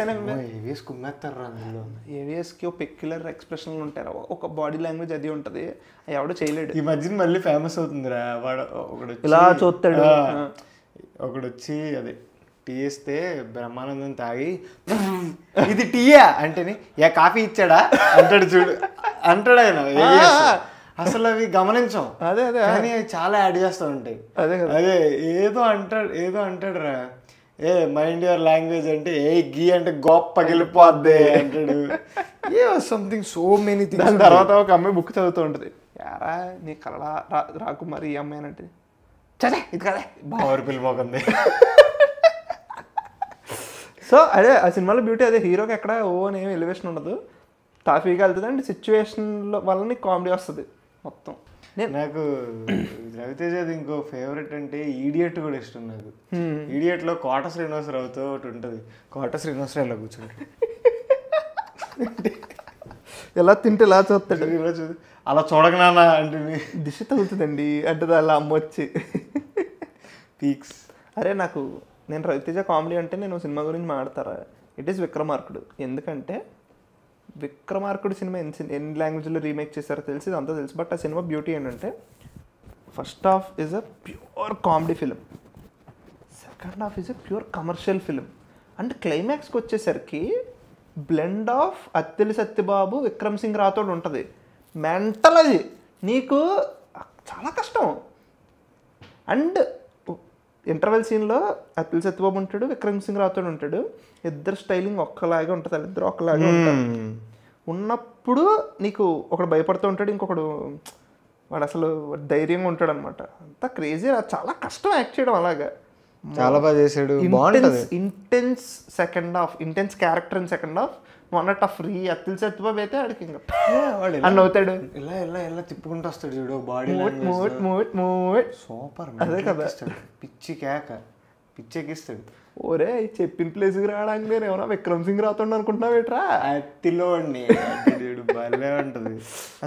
అయినా ఏవిఎస్ కుమ్మేస్తారు అందులో. ఏవిఎస్కి ఒక పెక్యులర్ ఎక్స్ప్రెషన్లు ఉంటారు, ఒక బాడీ లాంగ్వేజ్ అది ఉంటుంది, ఎవడో చేయలేడు. ఈ మధ్యన మళ్ళీ ఫేమస్ అవుతుందిరా వాడు ఒకడు ఇలా చూస్తాడు. ఒకడు వచ్చి అదే టీ ఇస్తే బ్రహ్మానందం తాగి ఇది టీయా అంటేని ఏ కాఫీ ఇచ్చాడా అంటాడు చూడు, అంటాడు ఆయన. అసలు అవి గమనించాం. అదే అదే కానీ అవి చాలా యాడ్ చేస్తూ ఉంటాయి. అదే ఏదో అంటాడు రా, ఏ మైండ్ యువర్ లాంగ్వేజ్ అంటే ఏ గీ అంటే గొప్ప పగిలిపోద్ది అంటాడు. ఏ సంథింగ్ సో మెనీ థింగ్స్. దాని తర్వాత ఒక అమ్మాయి బుక్ చదువుతూ ఉంటుంది, యారా నీ కళ రాకుమారి ఈ అమ్మాయి అంటే చదే ఇది కదా బావర్ పిలిపోకుంది. సో అదే ఆ సినిమాలో బ్యూటీ అదే, హీరోకి ఎక్కడ ఓన్ ఏమి ఎలివేషన్ ఉండదు, టాఫీగా వెళ్తుంది అండ్ సిచ్యువేషన్లో వల్ల కామెడీ వస్తుంది మొత్తం. నాకు రవితేజది ఇంకో ఫేవరెట్ అంటే ఈడియట్ కూడా ఇష్టం నాకు. ఈడియట్లో కోట శ్రీనివాసరావుతో ఒకటి ఉంటుంది, కోట శ్రీనివాసరావు ఇలా కూర్చుంటాడు, ఎలా తింటే ఎలా చూస్తాడు, ఇలా అలా చూడగనా అంటే దిశ తగ్గుతుందండి అంటే అలా అమ్మొచ్చి పీక్స్. అరే నాకు నేను రవితేజ కామెడీ అంటే నేను సినిమా గురించి మాట్లాడతారా, ఇట్ ఈస్ విక్రమార్కుడు. ఎందుకంటే విక్రమార్కుడు సినిమా ఎన్ని లాంగ్వేజ్లో రీమేక్ చేశారో తెలిసి అంతా తెలుసు, బట్ ఆ సినిమా బ్యూటీ ఏంటంటే first half is a pure comedy film, second half is a pure commercial film, and క్లైమాక్స్కి వచ్చేసరికి బ్లెండ్ ఆఫ్ అత్తిలి సత్యబాబు, విక్రమ్ సింగ్ రాథోడ్ ఉంటుంది. మెంటల్ అది, నీకు చాలా కష్టం. అండ్ ఇంటర్వెల్ సీన్లో అత్తిలి సత్యబాబు ఉంటాడు, విక్రమ్ సింగ్ రాథోడ్ ఉంటాడు, ఇద్దరు స్టైలింగ్ ఒక్కలాగే ఉంటుంది, వాళ్ళిద్దరు ఒక్కలాగే ఉంటారు. ఉన్నప్పుడు నీకు ఒకడు భయపడుతూ ఉంటాడు, ఇంకొకడు వాడు అసలు ధైర్యంగా ఉంటాడు అనమాట. అంతా క్రేజీ, చాలా కష్టం యాక్ట్ చేయడం. అలాగా చాలా బాగా చేశాడు. Intense second half, intense character in second half. మొన్న టఫ్ ఫ్రీ అత్తిలి సత్యబాబు అయితే ఆడికి ఇంకా అన్న అవుతాడు, ఇలా ఇలా ఇలా తిప్పుకుంటూ వస్తాడు చూడు, బాడీ సూపర్. అదే కదా, పిచ్చి కేక, పిచ్చెక్కిస్తాడు. ఓరే చెప్పిన ప్లేస్కి రావడానికి నేను ఏమన్నా విక్రమ్ సింగ్ రాతుండ అనుకుంటున్నావు ఏట్రా, అత్తిలో భలే ఉంటుంది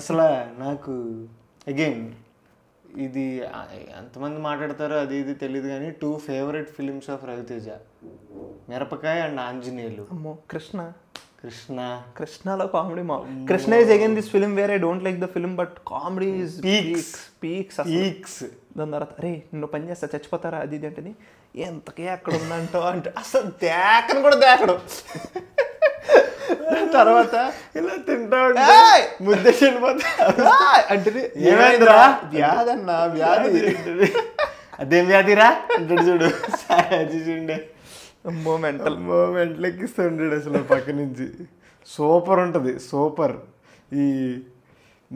అసలు. నాకు అగైన్ ఇది ఎంతమంది మాట్లాడతారో అది ఇది తెలియదు కానీ 2 ఫేవరెట్ ఫిలిమ్స్ ఆఫ్ రవితేజ, మిరపకాయ అండ్ ఆంజనేయులు. అమ్మో కృష్ణలో comedy Krishna is again this film where I don't like the film but comedy is peaks. దాని తర్వాత అరే నిన్ను పని చేస్తా చచ్చిపోతారా అది ఇది అంటే ఎంతకే అక్కడ ఉందంటో అంటే అసలు దేకను కూడా దేకడు. తర్వాత ఇలా తింటా ముద్ద అంటే ఏమైందిరా వ్యాధి అన్న వ్యాధి, అదేం వ్యాధిరా అంటాడు చూడు, చూడే మెంటల్ ఎక్కిస్తూ ఉంటాడు అసలు పక్క నుంచి. సూపర్ ఉంటుంది, సూపర్. ఈ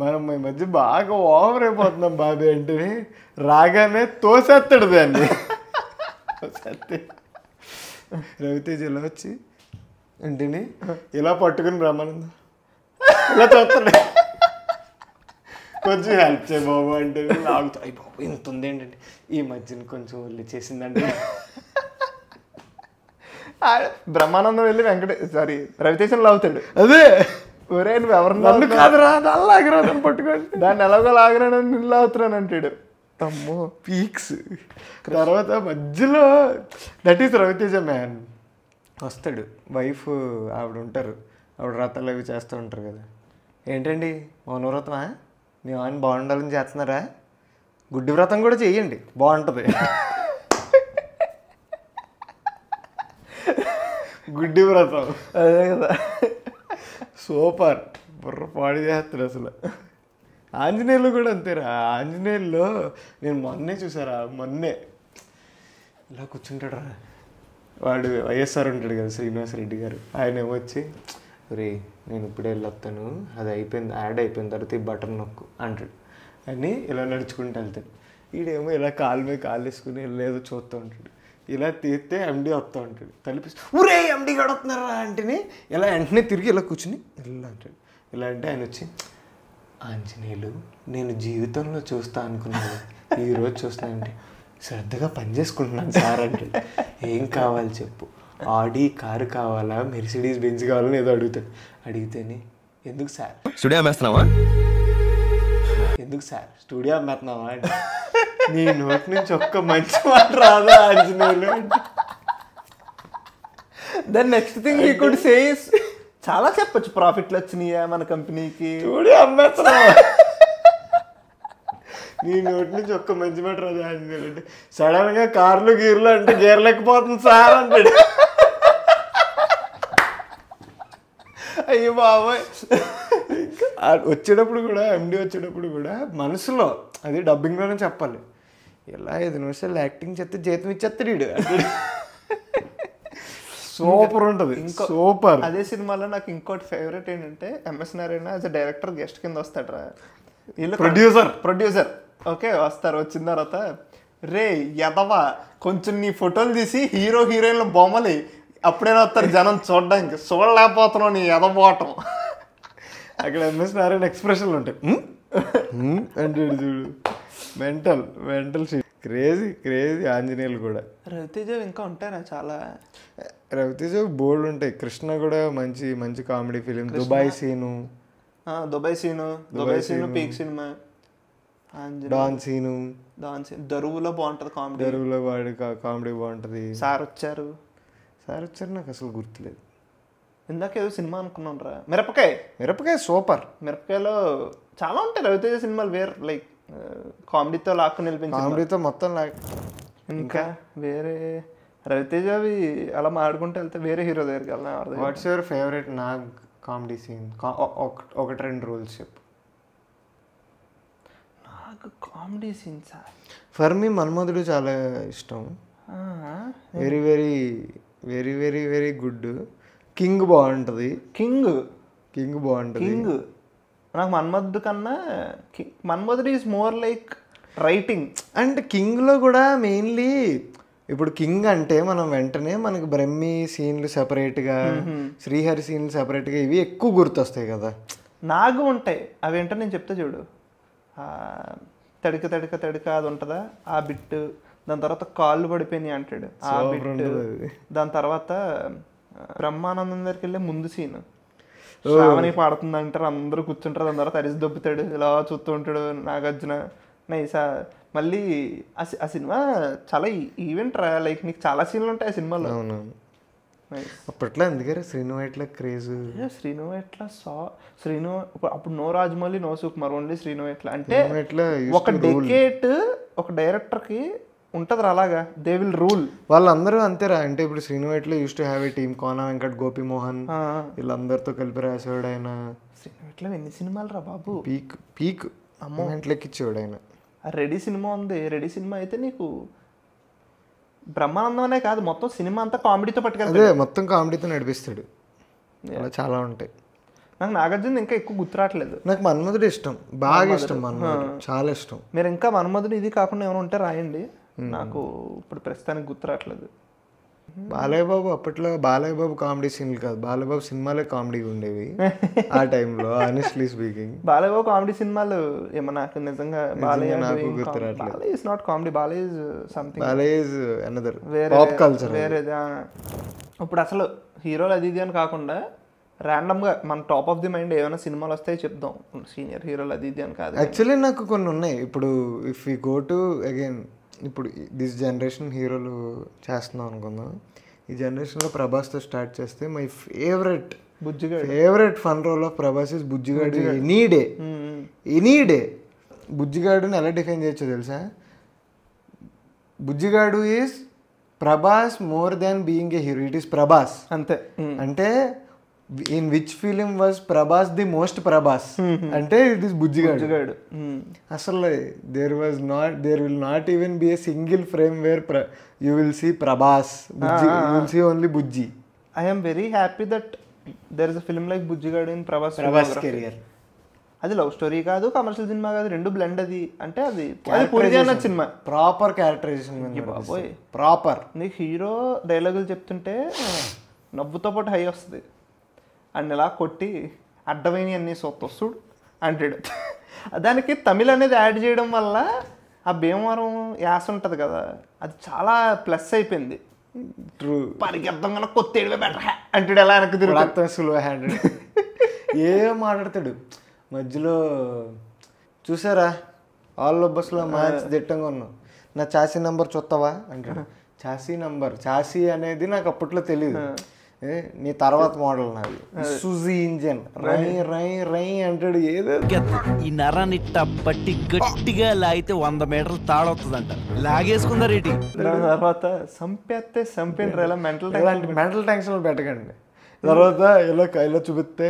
మనం ఈ మధ్య బాగా ఓవర్ అయిపోతున్నాం బాబీ అంటే, రాగానే తోసేస్తాడు దాన్ని. రవితేజ ఇలా వచ్చి అంటే ఇలా పట్టుకుని బ్రహ్మానందం ఇలా చూస్తాడు, కొంచెం హెల్ప్ చేయ బాబు అంటే లాగుతాయి. బాబు ఇంత ఉంది ఏంటంటే ఈ మధ్యన కొంచెం ఒళ్ళు చేసిందంటే బ్రహ్మానందం వెళ్ళి రవితేజను లాగుతాడు. అదే ఒరే నువ్వు ఎవరన్నా కాదురా దాన్ని లాగరాదని పట్టుకోండి, దాన్ని ఎలాగో లాగరానని నిన్ను లాగుతున్నాను అంటాడు. అమ్మో పీక్స్. తర్వాత మధ్యలో దట్ ఈస్ రవితేజ మ్యాన్. వస్తాడు, వైఫ్ ఆవిడ ఉంటారు, ఆవిడ వ్రతాలు అవి చేస్తూ ఉంటారు కదా, ఏంటండి మౌనవ్రతమా మీ ఆయన బాగుండాలని చేస్తున్నారా, గుడ్డి వ్రతం కూడా చెయ్యండి బాగుంటుంది. గుడ్డి వ్రతం అదే కదా, సూపర్ బుర్ర పాడి చేస్తాడు అసలు. ఆంజనేయులు కూడా అంతేరా. ఆంజనేయుల్లో నేను మొన్నే చూసారా, మొన్నే ఇలా కూర్చుంటాడు రా వాడు, వైఎస్ఆర్ ఉంటాడు కదా శ్రీనివాసరెడ్డి గారు, ఆయన ఏమొచ్చి రే నేను ఇప్పుడే వెళ్ళొస్తాను, అది అయిపోయింది యాడ్ అయిపోయిన తర్వాత ఈ బటన్ నొక్కు అంటాడు అని ఇలా నడుచుకుంటూ వెళ్తాడు. ఈడేమో ఇలా కాలు మీద కాలు వేసుకుని లేదో చూస్తూ ఉంటాడు, ఇలా తీస్తే ఎండి వస్తూ ఉంటాడు, తలిపిస్తూ ఊరే ఎండి గడుతున్నారా అంటేనే ఇలా వెంటనే తిరిగి ఇలా కూర్చుని ఇలా అంటాడు. ఇలా అంటే ఆయన వచ్చి ఆంజనేయులు నేను జీవితంలో చూస్తా అనుకున్నాను, ఈరోజు చూస్తానంటే శ్రద్ధగా పని చేసుకుంటున్నాను సార్ అంటే, ఏం కావాలి చెప్పు ఆడి కారు కావాలా, మెర్సిడీస్ బెంజ్ కావాలని ఏదో అడుగుతాడు. అడిగితేనే ఎందుకు సార్ స్టూడియో అమ్మేస్తున్నావా? ఎందుకు సార్ స్టూడియో అమ్మేస్తున్నావా అంటే నీ నోటి నుంచి ఒక్క మంచి మాట రాదా ఆంజనేయులు అంటే then next thing he could say చాలా చెప్పొచ్చు, ప్రాఫిట్లు వచ్చినాయా మన కంపెనీకి, స్టూడియో అమ్మేస్తున్నావా. నీ నోటి నుంచి ఒక్క మంచి మాట రాదా ఆంజనేయులు అంటే సడన్ గా కార్లు గీర్లు అంటే గీరలేకపోతుంది సార్ అంటాడు. అయ్యో బాబోయ్. వచ్చేటప్పుడు కూడా ఎండి వచ్చేటప్పుడు కూడా మనసులో అది డబ్బింగ్లోనే చెప్పాలి, ఇలా 5 నిమిషాలు యాక్టింగ్ చేస్తే జీతం ఇచ్చేస్తాడు. సూపర్ ఉంటుంది, సూపర్. అదే సినిమాలో నాకు ఇంకోటి ఫేవరెట్ ఏంటంటే MS Narayana as a director guest కింద వస్తాడు రా, వీళ్ళు ప్రొడ్యూసర్ ఓకే వస్తారు. వచ్చిన తర్వాత రే ఎదవా కొంచెం నీ ఫోటోలు తీసి హీరో హీరోయిన్ల బొమ్మలు అప్పుడైనా వస్తారు జనం చూడడానికి, చూడలేకపోతున్నావు నీ ఎదబోవటం. అక్కడ ఎంఎస్ నారాయణ ఎక్స్ప్రెషన్లు ఉంటాయి అంటే చూడు, మెంటల్ క్రేజీ ఆంజనేయులు కూడా. రవితేజ ఇంకా ఉంటారా చాలా, రవితేజ బోల్డ్ ఉంటాయి. కృష్ణ కూడా మంచి మంచి comedy film. Dubai Seenu peak సినిమా, డాన్ సీను దరువులో బాగుంటది కామెడీ, దరువులో వాడి కామెడీ బాగుంటది. సార్ వచ్చారు నాకు అసలు గుర్తులేదు. ఇందాక ఏదో సినిమా అనుకున్నాను రా, మిరపకాయ సూపర్. మిరపకాయలో చాలా ఉంటాయి రవితేజ సినిమాలు, లైక్ కామెడీతో లాక్కుని నిలిపించి, కామెడీతో మొత్తం ఇంకా వేరే రవితేజవి అలా మాడుకుంటూ వెళ్తే వేరే హీరో దగ్గరికి వెళ్దాం. What's your favourite Nag comedy scene? 1-2 rules చెప్పు. నాకు comedy scenes for me Manmadhudu చాలా ఇష్టం. Very very very very very good. King బాగుంటుంది. కింగ్ బాగుంటుంది. నాకు మన్మధుడు కన్నా Manmadhudu is more like writing. And కింగ్లో కూడా మెయిన్లీ ఇప్పుడు కింగ్ అంటే మనం వెంటనే మనకు బ్రహ్మి సీన్లు సెపరేట్గా, శ్రీహరి సీన్లు సెపరేట్గా, ఇవి ఎక్కువ గుర్తొస్తాయి కదా. నాగు ఉంటాయి అవి ఏంటో నేను చెప్తా చూడు. తడిక అది ఉంటుందా ఆ బిట్, దాని తర్వాత కాళ్ళు పడిపోయినాయి అంటాడు ఆ బిట్, దాని తర్వాత బ్రహ్మానందం దగ్గరికి వెళ్ళే ముందు సీన్ శ్రావణి పాడుతుంది అంటారు, అందరూ కూర్చుంటారు, దాని తర్వాత అరిసి దొబ్బుతాడు, ఇలా చూస్తూ ఉంటాడు నాగార్జున. నైసా మళ్ళీ ఆ సినిమా చాలా ఈవెంట్ రా, లైక్ నీకు చాలా సీన్లు ఉంటాయి ఆ సినిమాలో. అవునవును. అప్పట్లో ఎందుకంటే శ్రీను వైట్ల క్రేజ్. శ్రీను వైట్ల అప్పుడు no Rajamouli no Sukumar, only Srinu Vaitla. అంటే ఒక డెకేట్ ఒక డైరెక్టర్కి ఉంటుంది అలాగా, దే విల్ రూల్. వాళ్ళందరూ అంతేరా. అంటే ఇప్పుడు Sreenu Vaitla use to have a team, Kona Venkat, Gopi Mohan, వీళ్ళందరితో కలిపి రాసేవాడు ఆయన. శ్రీను వైట్ల ఎన్ని సినిమాలు రా బాబు, పీక్ అమౌంట్లకి ఇచ్చేవాడు ఆయన. ఆ రెడీ సినిమా ఉంది, రెడీ సినిమా అయితే నీకు బ్రహ్మానందం అనే కాదు మొత్తం సినిమా అంతా కామెడీతో పట్టుకెళ్తాడు. అదే మొత్తం కామెడీతో నడిపిస్తాడు. అలా చాలా ఉంటాయి. నాకు నాగార్జున ఇంకా ఎక్కువ గుర్తురావట్లేదు. నాకు మన్మధుడు ఇష్టం, బాగా ఇష్టం. మన్మధుడు చాలా ఇష్టం. మీరు ఇంకా మన్మధుడు ఇది కాకుండా ఏమైనా ఉంటే రాయండి, నాకు ఇప్పుడు ప్రస్తుతానికి గుర్తురావట్లేదు. బాలయ్య బాబు అప్పట్లో బాలయ్య బాబు కామెడీ సీన్లు కాదు, బాలయ్య బాబు సినిమాలే కామెడీ ఉండేవి ఆ టైంలో. Honestly speaking Balayya Babu comedy సినిమాలు ఏమో నాకు నిజంగా బాలయ్య నాకు గుర్తురావట్లేదు. Balayya is not comedy, Balayya is something, Balayya is another pop culture వేరేది. ఇప్పుడు అసలు హీరోలు అది ఇది అని కాకుండా ర్యాండమ్గా మన టాప్ ఆఫ్ ది మైండ్ ఏమైనా సినిమాలు వస్తాయి చెప్దాం, సీనియర్ హీరోలు అది ఇది అని కాదు. యాక్చువల్లీ నాకు కొన్ని ఉన్నాయి. ఇప్పుడు if you go to again, ఇప్పుడు దిస్ జనరేషన్ హీరోలు చేస్తున్నాం అనుకుందాం. ఈ జనరేషన్లో ప్రభాస్తో స్టార్ట్ చేస్తే my favourite fun role of Prabhas is Bujjigadu. Any day బుజ్జిగాడుని ఎలా డిఫైన్ చేయొచ్చో తెలుసా? Bujjigadu is Prabhas more than being a hero, it is Prabhas అంతే. అంటే in which film was Prabhas the most Prabhas అంటే ఇట్ ఈస్ బుజ్జిగాడు. అసలు there will not even be a single frame where you will see Prabhas, you will see only Bujji. I am very happy that there is a film like Bujjigadu in Prabhas career. అది love story కాదు, commercial సినిమా కాదు, రెండు blend. అది అంటే అది సినిమా proper characterization, proper. నీకు హీరో డైలాగులు చెప్తుంటే నవ్వుతో పాటు హై వస్తుంది, అన్ని ఇలా కొట్టి అడ్డమైన అన్ని సొత్తొస్తుడు అంటాడు. దానికి తమిళ్ అనేది యాడ్ చేయడం వల్ల ఆ భీమవరం యాస ఉంటుంది కదా, అది చాలా ప్లస్ అయిపోయింది. ట్రూ. పరిగెత్తం కన్నా కొత్త ఏడువే బెటర్ అంటాడు, ఎలా వెనక్కి తిరుగుతాడు సులువ హ్యాండెడ్ ఏం మాట్లాడతాడు మధ్యలో. చూసారా ఆల్ బస్సులో మ్యాచ్ దిట్టంగా ఉన్నాం, నా చాసీ నంబర్ చూస్తావా అంటాడు. చాసీ నంబర్, చాసీ అనేది నాకు అప్పట్లో తెలియదు, నీ తర్వాత మోడల్ నాది సుజీ ఇంజన్, రై రై రై అంటాడు. ఏదో ఈ నరాన్ని పట్టి గట్టిగా లాగితే 100 మీటర్లు తాడవుతుందంట, లాగేసుకుందారు ఏంటి. తర్వాత సంపేస్తే సంపేంటారు, ఎలా మెంటల్ ఇలాంటి మెంటల్ టెన్షన్ పెట్టకండి. తర్వాత ఇలా చూపిస్తే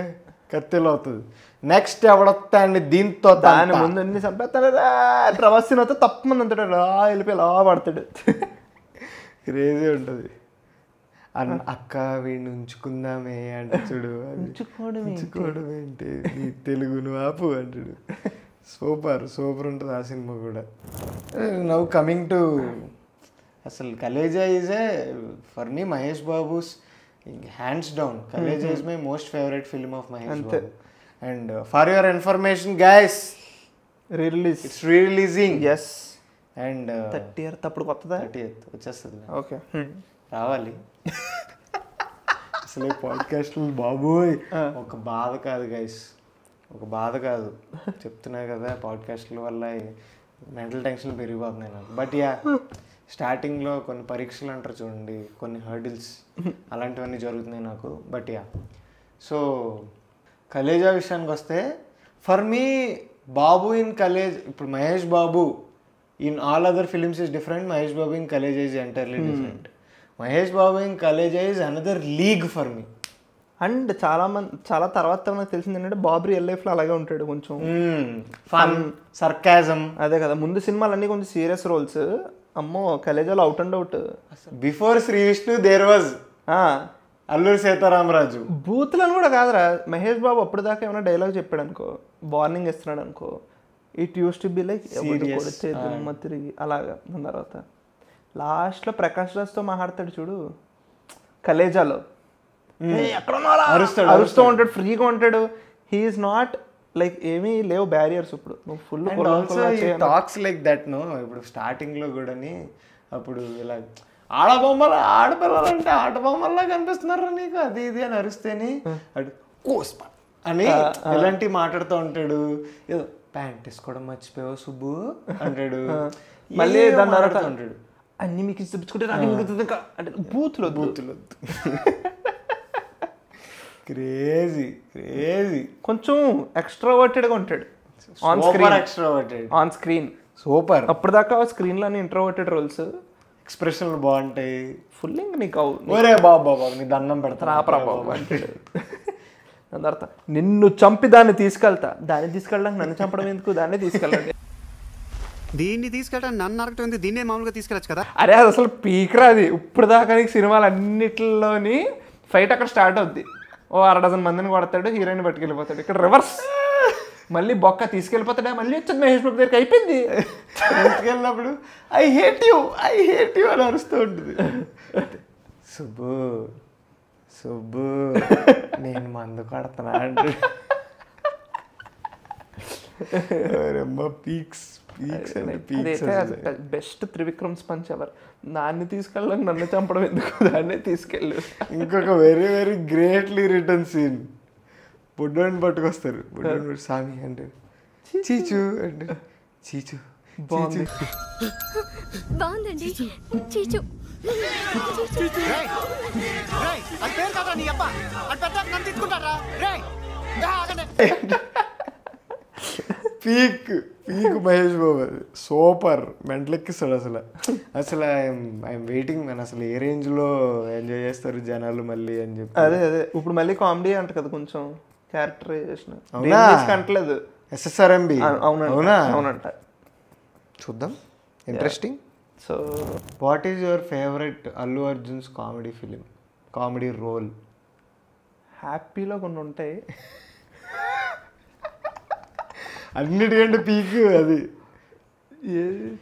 కత్తిలో అవుతుంది. నెక్స్ట్ ఎవడొస్తా అండి దీంతో, దాని ముందు అన్ని సంపేస్తాడు. ప్రభాస్ సీన్ అయితే తప్పమంది అంటాడు, రా వెళ్ళిపోయి ఎలా పడతాడు. క్రేజీ ఉంటుంది. అక్క వీడిని ఉంచుకుందామే అంటే చూడు, ఉంచుకోవడం ఏంటి నీ తెలుగును ఆపు అంటాడు. సూపర్ సూపర్ ఉంటుంది ఆ సినిమా కూడా. నవ్ కమింగ్ టు అసలు Khaleja is a for me Mahesh Babu's hands down. Khaleja is my most favourite film of Mahesh Babu. And for your information guys, it's releasing. Yes. And 30th అప్పుడు కొత్తదా? 30th వచ్చేస్తుంది. ఓకే, రావాలి. అసలు పాడ్కాస్ట్లు బాబోయ్ ఒక బాధ కాదు గైస్, ఒక బాధ కాదు చెప్తున్నా కదా, పాడ్కాస్ట్ల వల్ల మెంటల్ టెన్షన్ పెరిగిపోతున్నాయి నాకు. బట్ యా స్టార్టింగ్లో కొన్ని పరీక్షలు అంటారు చూడండి, కొన్ని హర్డిల్స్ అలాంటివన్నీ జరుగుతున్నాయి నాకు. బట్ యా సో కలేజా విషయానికి వస్తే, for me Babu in Khaleja, ఇప్పుడు Mahesh Babu in all other films is different, Mahesh Babu in Khaleja is entirely different. Mahesh Babu in Khaleja is another league for me. And చాలా తర్వాత నాకు తెలిసింది ఏంటంటే బాబు రియల్ లైఫ్లో అలాగే ఉంటాడు, కొంచెం ఫన్ సర్కాజం. అదే కదా, ముందు సినిమాలన్నీ కొంచెం సీరియస్ రోల్స్, అమ్మో కలేజాలో out and out. Before Shri Vishnu there was Alluri Sitaramaraju. బూత్లను కూడా కాదురా, మహేష్ బాబు అప్పుడు దాకా ఏమైనా డైలాగ్ చెప్పాడు అనుకో, వార్నింగ్ ఇస్తున్నాడు అనుకో, it use to be like తిరిగి అలాగా. దాని తర్వాత లాస్ట్లో ప్రకాష్ రాజ్తో మాట్లాడతాడు చూడు కలేజాలో, అరుస్తూ ఉంటాడు, ఫ్రీగా ఉంటాడు. హీఈస్ నాట్ లైక్ ఏమీ లేవు బ్యారియర్స్. ఇప్పుడు నువ్వు full talks like that no. ఇప్పుడు స్టార్టింగ్లో కూడాని అప్పుడు ఇలా ఆడపిల్లలంటే ఆటబొమ్మల్లా కనిపిస్తున్నారా నీకు, అది ఇది అని అరిస్తేని అటు కోస్ప అని ఇలాంటివి మాట్లాడుతూ ఉంటాడు. ఏదో ప్యాంట్ వేసుకోవడం మర్చిపోయావు సుబ్బు అంటాడు. మళ్ళీ దాని తర్వాత ఉంటాడు, అన్ని మీకు చూపించుకుంటే అంటే బూతులు క్రేజీ క్రేజీ. కొంచెం ఎక్స్ట్రావర్టెడ్గా ఉంటాడు ఆన్ స్క్రీన్. సూపర్. అప్పుడు దాకా స్క్రీన్లోని ఇంట్రోవర్టెడ్ రోల్స్, ఎక్స్ప్రెషన్లు బాగుంటాయి. ఫుల్ ఇంక నీకు ఒరే బాబు నీ దండం పెడతా బాబు అంటాడు. దాని తర్వాత నిన్ను చంపి దాన్ని తీసుకెళ్తా, దాన్ని తీసుకెళ్ళడానికి నన్ను చంపడం ఎందుకు, దాన్ని తీసుకెళ్ళండి. దీన్ని తీసుకెళ్ళడానికి నన్ను నరకటం ఉంది, దీన్నే మామూలుగా తీసుకెళ్ళచ్చు కదా. అరే అది అసలు పీక్రా అది. ఇప్పుడు దాకా నీకు సినిమాలు అన్నిటిలోని ఫైట్ అక్కడ స్టార్ట్ అవుద్ది, ఓ 6 మందిని కొడతాడు, హీరోయిన్ పట్టుకెళ్ళిపోతాడు. ఇక్కడ రివర్స్, మళ్ళీ బొక్క తీసుకెళ్ళిపోతాడా, మళ్ళీ వచ్చి మహేష్ బాబు దగ్గరికి అయిపోయింది. తీసుకెళ్ళినప్పుడు ఐ హేట్ యూ అని అరుస్తూ ఉంటుంది. సుబ్బు సుబ్బు నేను మందు కొడుతున్నా అంటే peaks best Trivikram punch ever. దాన్ని తీసుకెళ్ళడానికి నన్ను చంపడం ఎందుకు, దాన్నే తీసుకెళ్ళు. ఇంకొక very very greatly return scene, బుడ్డోని పట్టుకొస్తారు, బుడ్డోని సామి అంటే చీచు అంటే చీచు బాగుంది బాగుందండి చీచు. పీక్ మహేష్ బాబు సూపర్ మెంటలెక్కిస్తాడు అసలు. ఐఎమ్ వెయిటింగ్ మ్యాన్, అసలు ఏ రేంజ్లో ఎంజాయ్ చేస్తారు జనాలు మళ్ళీ అని చెప్పి. అదే ఇప్పుడు మళ్ళీ కామెడీ అంట కదా, కొంచెం క్యారెక్టరైజేషన్ అంటలేదు. SSRMB అవునంట, చూద్దాం. Interesting. So what is your favourite Allu Arjun's comedy film, comedy role? హ్యాపీలో కొన్ని ఉంటాయి, అన్నిటికంటే పీక్ అది.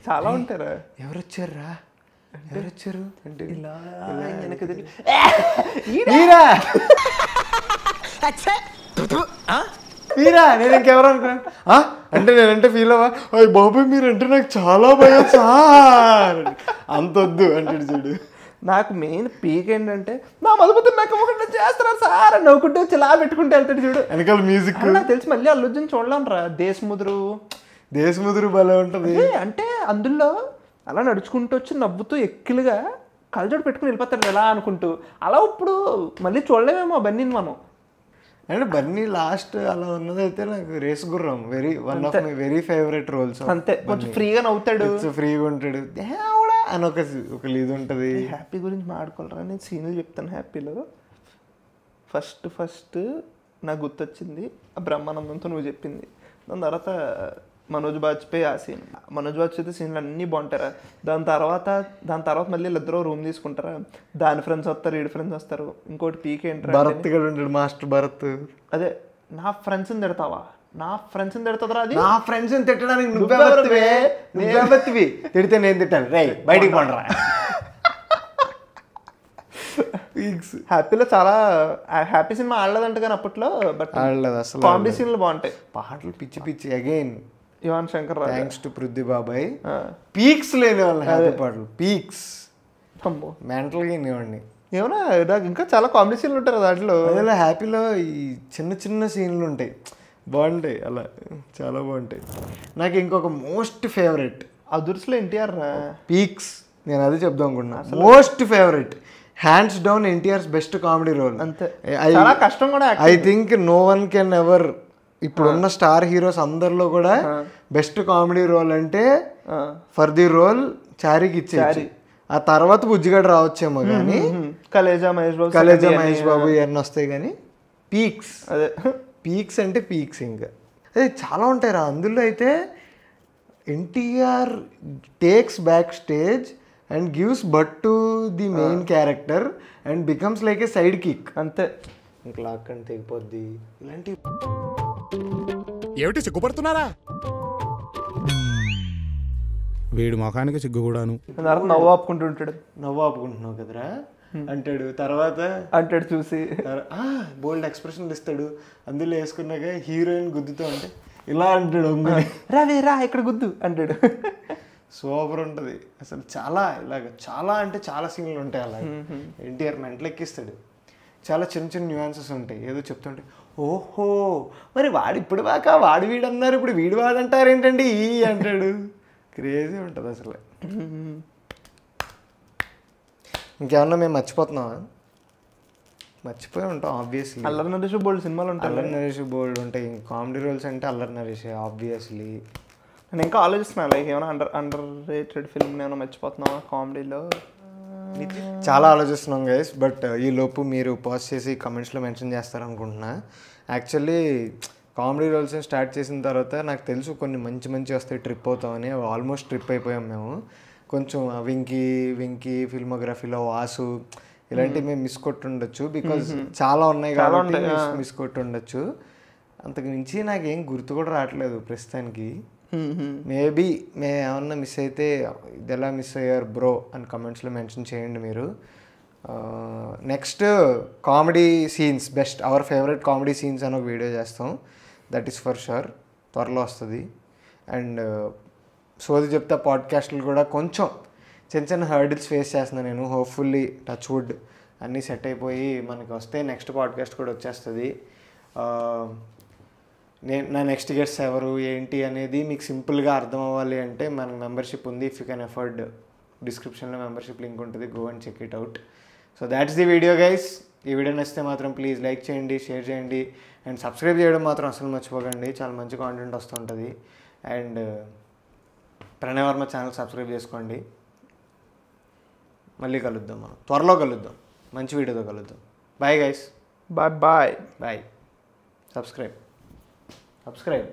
చాలా ఉంటారా. ఎవరొచ్చారా అంటే ఇలా మీరా నేను ఇంకెవరు అనుకున్నాను అంటే నేనంటే ఫీల్ అవ్వా, అయ్యి బాబాయ్ మీరంటే నాకు చాలా భయం సార్, అంత వద్దు అంటాడు చూడు. నాకు మెయిన్ పీక్ ఏంటంటే నా మధుపతి నాకు ఒకటి చేస్తున్నారు సార్ అని నవ్వుకుంటూ వచ్చి ఇలా పెట్టుకుంటే వెళ్తాడు చూడు. వెనకాల మ్యూజిక్ నాకు తెలిసి మళ్ళీ అల్లు అర్జున్ చూడలేంరా. దేశముదురు భలే ఉంటుంది. అంటే అందులో అలా నడుచుకుంటూ వచ్చి నవ్వుతూ ఎక్కిలుగా కళ్ళజోడు పెట్టుకుని వెళ్ళిపోతాడు ఎలా అనుకుంటూ. అలా ఇప్పుడు మళ్ళీ చూడలేమేమో బన్నీని మనం. అంటే బన్నీ లాస్ట్ అలా ఉన్నదైతే నాకు race Gurram one of my very favourite roles. అంతే, కొంచెం ఫ్రీగా నవ్వుతాడు, ఫ్రీగా ఉంటాడు అని ఒక ఇది ఉంటుంది. హ్యాపీ గురించి మాట్లాడుకోవాలరా, నేను సీన్లు చెప్తాను హ్యాపీలో. ఫస్ట్ నాకు గుర్తొచ్చింది ఆ బ్రహ్మానందంతో నువ్వు చెప్పింది. దాని తర్వాత మనోజ్ బాజ్పేయి ఆ సీన్. మనోజ్ బాజ్పేయి సీన్లు అన్నీ బాగుంటారా. దాని తర్వాత మళ్ళీ ఇద్దరు రూమ్ తీసుకుంటారా. దాని ఫ్రెండ్స్ వస్తారు, ఈడి ఫ్రెండ్స్ వస్తారు. ఇంకోటి పీక్ ఏంటి, భరత్ కూడా ఉంటాడు, మాస్టర్ భరత్. అదే నా ఫ్రెండ్స్ని తిడతావా, నా ఫ్రెండ్స్ని తిడతారా. అది నా ఫ్రెండ్స్ని తిట్టడానికి నువ్వే తిడితే నేను తిట్టాను రే బయటికి పండరా. హ్యాపీలో చాలా హ్యాపీ సినిమా ఆడలేదంట కానీ అప్పట్లో, బట్ ఆడలేదు అసలు. కామెడీ సీన్లు బాగుంటాయి, పాటలు పిచ్చి again Yuvan Shankar Raja, thanks to Prithvi బాబాయ్. పీక్స్ లేని వాళ్ళు హ్యాపీ పాటలు, పీక్స్ మెంటల్గా వినేవాడిని. ఏమన్నా నాకు ఇంకా చాలా కామెడీ సీన్లు ఉంటారు దాంట్లో. అదే హ్యాపీలో ఈ చిన్న సీన్లు ఉంటాయి, బాగుంటాయి, అలా చాలా బాగుంటాయి. నాకు ఇంకొక మోస్ట్ ఫేవరెట్ అదుర్స్లో ఎన్టీఆర్ పీక్స్. నేను అది చెప్దాం అనుకున్నా. Most favourite hands down NTR's best comedy role. అంతే, చాలా కష్టం కూడా. I think no one can ever, ఇప్పుడున్న స్టార్ హీరోస్ అందరిలో కూడా బెస్ట్ కామెడీ రోల్ అంటే ఫర్ ది రోల్ చారికి ఇచ్చేది. ఆ తర్వాత బుజ్జిగడ రావచ్చేమో కానీ కలేజా మహేష్ బాబు ఇవన్నీ వస్తాయి కానీ పీక్స్, అదే పీక్స్ అంటే పీక్స్. ఇంకా అదే చాలా ఉంటాయి రా. అందులో అయితే NTR takes back stage and gives but to the main character and becomes like A side kick. అంతే, ఇంకా లాక్కని తెగిపోద్ది. ఇలాంటి ఏమిటి సిగ్గుపడుతున్నారా? వీడి ముఖానికి సిగ్గు కూడాను. నవ్వు ఆపుకుంటుంటాడు. నవ్వు ఆపుకుంటున్నావు కదరా అంటాడు. తర్వాత అంటాడు చూసి బోల్డ్ ఎక్స్ప్రెషన్లు ఇస్తాడు. అందులో వేసుకున్నాక హీరోయిన్ గుద్దుతూ ఉంటే ఇలా అంటాడు, రా ఇక్కడ గుద్దు అంటాడు. సూపర్ ఉంటుంది అసలు. చాలా ఇలాగ చాలా అంటే చాలా సీన్లు ఉంటాయి అలా. ఎన్టీఆర్ మెంటలు ఎక్కిస్తాడు. చాలా చిన్న న్యూయాన్సెస్ ఉంటాయి. ఏదో చెప్తుంటే ఓహో మరి వాడు ఇప్పుడు దాకా వాడు వీడు అన్నారు, ఇప్పుడు వీడు వాడంటారు ఏంటండి ఈ అంటాడు. క్రేజీ ఉంటుంది అసలు. ఇంకేమన్నా మేము మర్చిపోతున్నావా? మర్చిపోయి ఉంటాం ఆబ్వియస్లీ. అల్లరి నరేష్ బోల్డ్ సినిమాలు ఉంటాయి. అల్లరి నరేష్ బోల్డ్ ఉంటాయి. కామెడీ రోల్స్ అంటే అల్లరి నరేష్ ఆబ్వియస్లీ. నేను ఇంకా ఆలోచిస్తున్నాను లైక్ ఏమైనా అండర్ రేటెడ్ ఫిల్మ్ ఏమైనా మర్చిపోతున్నావా కామెడీలో? చాలా ఆలోచిస్తున్నాం గైస్. బట్ ఈ లోపు మీరు పాజ్ చేసి కమెంట్స్లో మెన్షన్ చేస్తారనుకుంటున్నా. యాక్చువల్లీ కామెడీ రోల్స్ స్టార్ట్ చేసిన తర్వాత నాకు తెలుసు కొన్ని మంచి వస్తాయి, ట్రిప్ అవుతామని. ఆల్మోస్ట్ ట్రిప్ అయిపోయాం మేము. కొంచెం వెంకీ ఫిల్మోగ్రఫీలో వాసు ఇలాంటివి మేము మిస్ కొట్టుండొచ్చు. బికాజ్ చాలా ఉన్నాయి కాబట్టి మిస్ కొట్టుండొచ్చు. అంతకు మించి నాకేం గుర్తు కూడా రావట్లేదు ప్రస్తుతానికి. మేబీ ఏమన్నా మిస్ అయితే ఇది ఎలా మిస్ అయ్యారు బ్రో అని కమెంట్స్లో మెన్షన్ చేయండి మీరు. Next comedy scenes, best our favourite comedy scenes అని ఒక వీడియో చేస్తాం. దట్ ఈస్ ఫర్ షూర్, త్వరలో వస్తుంది. అండ్ సోది చెప్తా పాడ్కాస్ట్లు కూడా కొంచెం చిన్న హర్డిల్స్ ఫేస్ చేస్తున్నాను నేను. హోప్ఫుల్లీ టచ్ వుడ్ అన్నీ సెట్ అయిపోయి మనకి వస్తే నెక్స్ట్ పాడ్కాస్ట్ కూడా వచ్చేస్తుంది. నా నెక్స్ట్ గెస్ట్స్ ఎవరు ఏంటి అనేది మీకు సింపుల్గా అర్థం అవ్వాలి అంటే మనకి మెంబర్షిప్ ఉంది. ఇఫ్ యూ కెన్ అఫోర్డ్, డిస్క్రిప్షన్లో మెంబర్షిప్ లింక్ ఉంటుంది, go and check it out. So that's the video guys. ఈ వీడియో నచ్చితే మాత్రం ప్లీజ్ లైక్ చేయండి, షేర్ చేయండి అండ్ సబ్స్క్రైబ్ చేయడం మాత్రం అసలు మర్చిపోకండి. చాలా మంచి కాంటెంట్ వస్తుంటుంది. And Pranay Varma channel subscribe చేసుకోండి. మళ్ళీ కలుద్దాం, మనం త్వరలో కలుద్దాం, మంచి వీడియోతో కలుద్దాం. Bye guys. బాయ్. సబ్స్క్రైబ్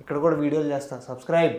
ఇక్కడ కూడా వీడియోలు చేస్తాను. సబ్స్క్రైబ్.